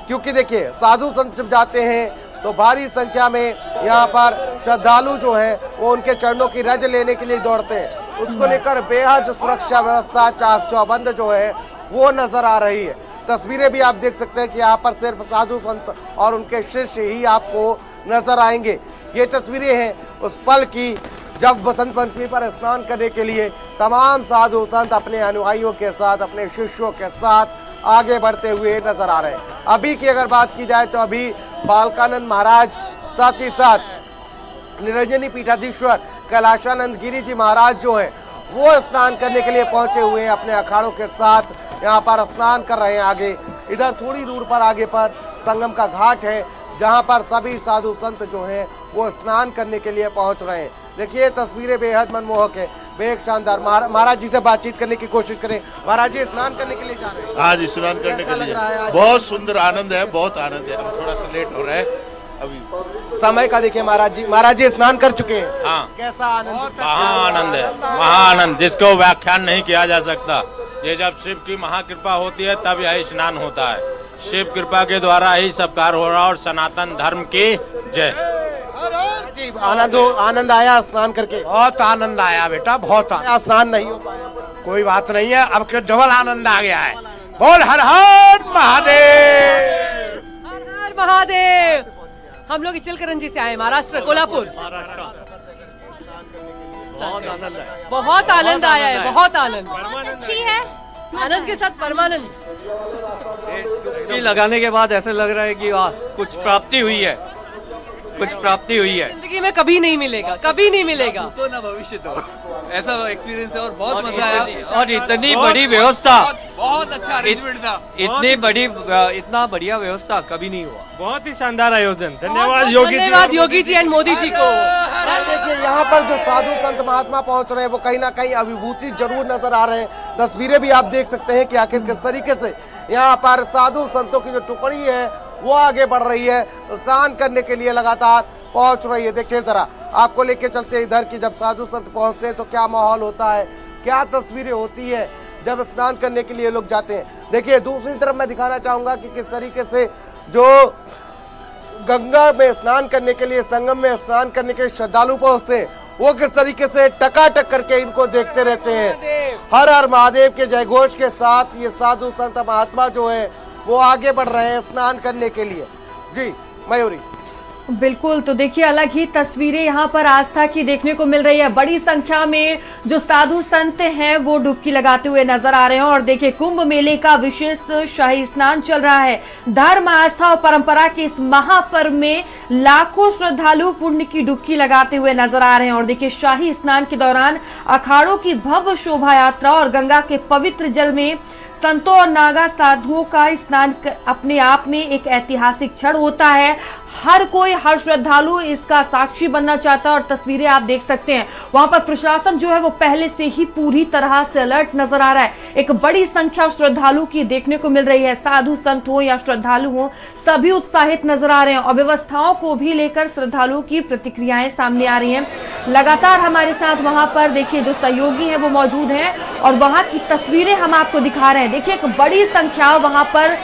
क्योंकि देखिए साधु संत जब जाते हैं तो भारी संख्या में यहाँ पर श्रद्धालु जो है वो उनके चरणों की रज लेने के लिए दौड़ते हैं। उसको लेकर बेहद सुरक्षा व्यवस्था चाक चौबंद जो है वो नजर आ रही है। तस्वीरें भी आप देख सकते हैं कि यहाँ पर सिर्फ साधु संत और उनके शिष्य ही आपको नजर आएंगे। ये तस्वीरें हैं उस पल की जब बसंत पंचमी पर स्नान करने के लिए तमाम साधु संत अपने अनुयायियों के साथ, अपने शिष्यों के साथ आगे बढ़ते हुए नजर आ रहे हैं। अभी की अगर बात की जाए तो अभी बालकानंद महाराज, साथ ही साथ निरंजनी पीठाधीश्वर कैलाशानंद गिरी जी महाराज जो है वो स्नान करने के लिए पहुंचे हुए हैं। अपने अखाड़ों के साथ यहाँ पर स्नान कर रहे हैं। आगे इधर थोड़ी दूर पर आगे पर संगम का घाट है जहाँ पर सभी साधु संत जो हैं वो स्नान करने के लिए पहुंच रहे हैं। देखिए तस्वीरें बेहद मनमोहक है, बेहद शानदार। महाराज जी से बातचीत करने की कोशिश करें। महाराज जी स्नान करने के लिए जा रहे हैं? आज स्नान करने के लिए बहुत सुंदर आनंद है, बहुत आनंद है। अब थोड़ा सा लेट हो रहा है अभी समय का। देखिए महाराज जी स्नान कर चुके हैं। हाँ, कैसा आनंद? महाआनंद है, महाआनंद जिसको व्याख्यान नहीं किया जा सकता। ये जब शिव की महाकृपा होती है तब यही स्नान होता है। शिव कृपा के द्वारा ही सब कार्य हो रहा है और सनातन धर्म की जय। जी आनंद आया स्नान करके? बहुत आनंद आया बेटा, बहुत आनंद। स्नान नहीं हो पाया? कोई बात नहीं है, अब के डबल आनंद आ गया है। बोल हर हर महादेव, हर हर महादेव। हम लोग इचलकरंजी से आए, महाराष्ट्र, कोल्हापुर। बहुत आनंद आया है, बहुत आनंद। अच्छी है, आनंद के साथ परमानंद। लगाने के बाद ऐसे लग रहा है कि कुछ प्राप्ति हुई है, कुछ प्राप्ति हुई है। जिंदगी में कभी नहीं मिलेगा, कभी नहीं मिलेगा। तो ना भविष्य तो ऐसा एक्सपीरियंस है और बहुत मजा आया। और इतनी बड़ी व्यवस्था, बहुत अच्छा अरेंजमेंट था। इतना बढ़िया व्यवस्था कभी नहीं हुआ। बहुत ही शानदार आयोजन। धन्यवाद योगी जी एंड मोदी जी को। देखिए यहाँ पर जो साधु संत महात्मा पहुंच रहे हैं वो कहीं ना कहीं अभिभूति जरूर नजर आ रहे हैं। तस्वीरें भी आप देख सकते हैं कि आखिर किस तरीके से यहाँ पर साधु संतों की जो टुकड़ी है वो आगे बढ़ रही है, स्नान करने के लिए लगातार पहुंच रही है। देखिए जरा आपको लेके चलते इधर की जब साधु संत पहुंचते हैं तो क्या माहौल होता है, क्या तस्वीरें होती है जब स्नान करने के लिए लोग जाते हैं। देखिए दूसरी तरफ मैं दिखाना चाहूंगा कि किस तरीके से जो गंगा में स्नान करने के लिए, संगम में स्नान करने के श्रद्धालु पहुंचते हैं वो किस तरीके से टकाटक करके इनको देखते रहते हैं। हर हर महादेव के जयघोष के साथ ये साधु संत महात्मा जो है वो आगे बढ़ रहे हैं स्नान करने के लिए। जी मयूरी। बिल्कुल, तो देखिए अलग ही तस्वीरें यहाँ पर आस्था की देखने को मिल रही है। बड़ी संख्या में जो साधु संत हैं वो डुबकी लगाते हुए नजर आ रहे हैं। और देखिए कुंभ मेले का विशेष शाही स्नान चल रहा है। धर्म, आस्था और परंपरा के इस महापर्व में लाखों श्रद्धालु पुण्य की डुबकी लगाते हुए नजर आ रहे हैं। और देखिए शाही स्नान के दौरान अखाड़ों की भव्य शोभा यात्रा और गंगा के पवित्र जल में संतों और नागा साधुओं का स्नान अपने आप में एक ऐतिहासिक क्षण होता है। हर कोई, हर श्रद्धालु इसका साक्षी बनना चाहता है। और तस्वीरें आप देख सकते हैं वहां पर प्रशासन जो है वो पहले से ही पूरी तरह से अलर्ट नजर आ रहा है। एक बड़ी संख्या श्रद्धालु की देखने को मिल रही है। साधु संत हो या श्रद्धालु हो, सभी उत्साहित नजर आ रहे हैं। और व्यवस्थाओं को भी लेकर श्रद्धालुओं की प्रतिक्रियाएं सामने आ रही हैं। लगातार हमारे साथ वहां पर देखिए जो सहयोगी हैं वो मौजूद हैं और वहां की तस्वीरें हम आपको दिखा रहे हैं। देखिए एक बड़ी संख्या वहां पर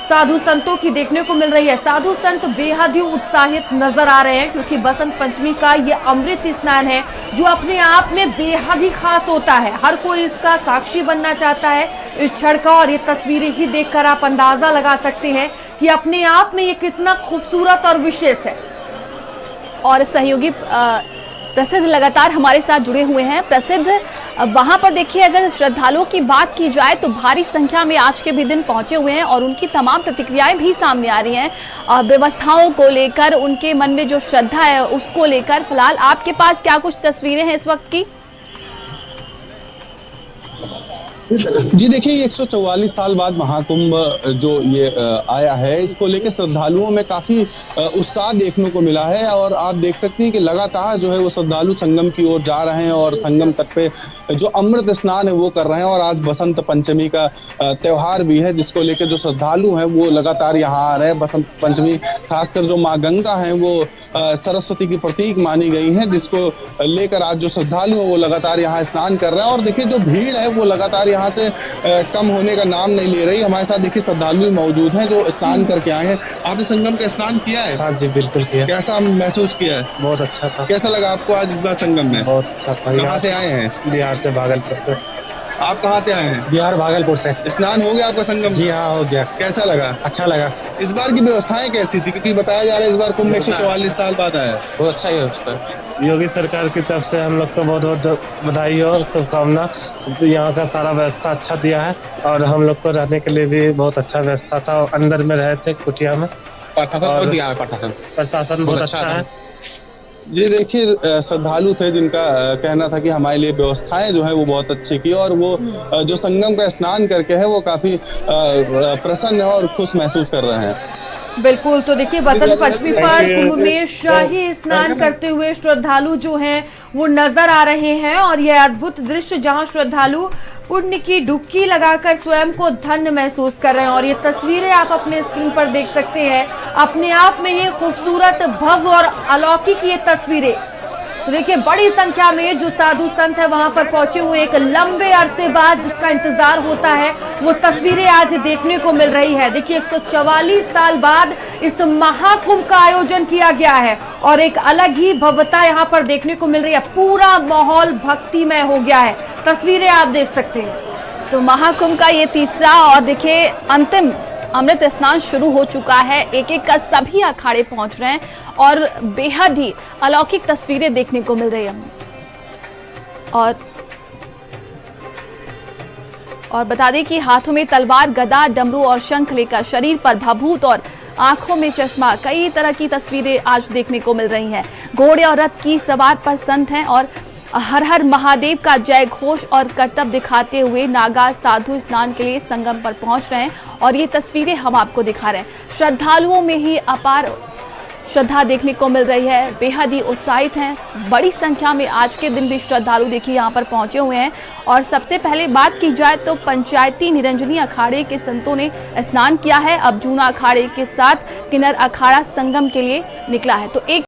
साधु संतों की देखने को मिल रही है। साधु संत बेहद ही उत्साहित नजर आ रहे हैं क्योंकि बसंत पंचमी का ये अमृत स्नान है जो अपने आप में बेहद ही खास होता है। हर कोई इसका साक्षी बनना चाहता है इस क्षण का। और ये तस्वीरें ही देखकर आप अंदाजा लगा सकते हैं कि अपने आप में ये कितना खूबसूरत और विशेष है। और सहयोगी प्रसिद्ध लगातार हमारे साथ जुड़े हुए हैं। प्रसिद्ध, वहां पर देखिए अगर श्रद्धालुओं की बात की जाए तो भारी संख्या में आज के भी दिन पहुंचे हुए हैं और उनकी तमाम प्रतिक्रियाएं भी सामने आ रही हैं व्यवस्थाओं को लेकर, उनके मन में जो श्रद्धा है उसको लेकर। फिलहाल आपके पास क्या कुछ तस्वीरें हैं इस वक्त की? जी देखिए, 144 साल बाद महाकुंभ जो ये आया है, इसको लेकर श्रद्धालुओं में काफी उत्साह देखने को मिला है। और आप देख सकते हैं कि लगातार जो है वो श्रद्धालु संगम की ओर जा रहे हैं और संगम तट पे जो अमृत स्नान है वो कर रहे हैं। और आज बसंत पंचमी का त्योहार भी है जिसको लेकर जो श्रद्धालु हैं वो लगातार यहाँ आ रहे हैं। बसंत पंचमी खासकर जो माँ गंगा है वो सरस्वती की प्रतीक मानी गई है, जिसको लेकर आज जो श्रद्धालु हैं वो लगातार यहाँ स्नान कर रहे हैं। और देखिए जो भीड़ है वो लगातार यहाँ से कम होने का नाम नहीं ले रही। हमारे साथ देखिए श्रद्धालु मौजूद हैं जो स्नान करके आए हैं। आपने संगम का स्नान किया है? हाँ जी बिल्कुल किया। कैसा महसूस किया है? बहुत अच्छा था। कैसा लगा आपको आज इस बार संगम में? बहुत अच्छा था। कहाँ से आए हैं? बिहार से, भागलपुर से। आप कहाँ से आए हैं? बिहार भागलपुर से। स्नान हो गया आपका संगम? जी हाँ हो गया। कैसा लगा? अच्छा लगा। इस बार की व्यवस्थाएं कैसी थी? क्योंकि बताया जा रहा है इस बार कुंभ 144 साल बाद आया है। बहुत अच्छा व्यवस्था। योगी सरकार की तरफ से हम लोग को बहुत बहुत बधाई और शुभकामना। यहाँ का सारा व्यवस्था अच्छा दिया है और हम लोग को रहने के लिए भी बहुत अच्छा व्यवस्था था। अंदर में रहे थे कुटिया में। प्रशासन बहुत अच्छा है। ये देखिए श्रद्धालु थे जिनका कहना था कि हमारे लिए व्यवस्थाएं जो है वो बहुत अच्छी की और वो जो संगम का स्नान करके है वो काफी प्रसन्न और खुश महसूस कर रहे हैं। बिल्कुल। तो देखिए बसंत पंचमी पर कुंभ में शाही स्नान करते हुए श्रद्धालु जो हैं वो नजर आ रहे हैं और यह अद्भुत दृश्य जहां श्रद्धालु पुण्य की डुबकी लगाकर स्वयं को धन्य महसूस कर रहे हैं। और ये तस्वीरें आप अपने स्क्रीन पर देख सकते हैं। अपने आप में ही खूबसूरत, भव्य और अलौकिक ये तस्वीरें। तो देखिए बड़ी संख्या में जो साधु संत है वहां पर पहुंचे हुए, एक लंबे अरसे बाद जिसका इंतजार होता है वो तस्वीरें आज देखने को मिल रही है। देखिए 144 साल बाद इस महाकुंभ का आयोजन किया गया है और एक अलग ही भव्यता यहाँ पर देखने को मिल रही है। पूरा माहौल भक्तिमय हो गया है। तस्वीरें आप देख सकते हैं। तो महाकुंभ का ये तीसरा और देखिए अंतिम अमृत स्नान शुरू हो चुका है। एक एक का सभी अखाड़े पहुंच रहे हैं और बेहद ही अलौकिक तस्वीरें देखने को मिल रही है। और बता दें कि हाथों में तलवार, गदा, डमरू और शंख लेकर शरीर पर भभूत और आंखों में चश्मा, कई तरह की तस्वीरें आज देखने को मिल रही हैं। घोड़े और रथ की सवार पर संत हैं और हर हर महादेव का जय घोष और करतब दिखाते हुए नागा साधु स्नान के लिए संगम पर पहुंच रहे हैं और ये तस्वीरें हम आपको दिखा रहे हैं। श्रद्धालुओं में ही अपार श्रद्धा देखने को मिल रही है, बेहद ही उत्साहित हैं। बड़ी संख्या में आज के दिन भी श्रद्धालु देखिए यहाँ पर पहुंचे हुए हैं। और सबसे पहले बात की जाए तो पंचायती निरंजनी अखाड़े के संतों ने स्नान किया है। अब जूना अखाड़े के साथ किन्नर अखाड़ा संगम के लिए निकला है। तो एक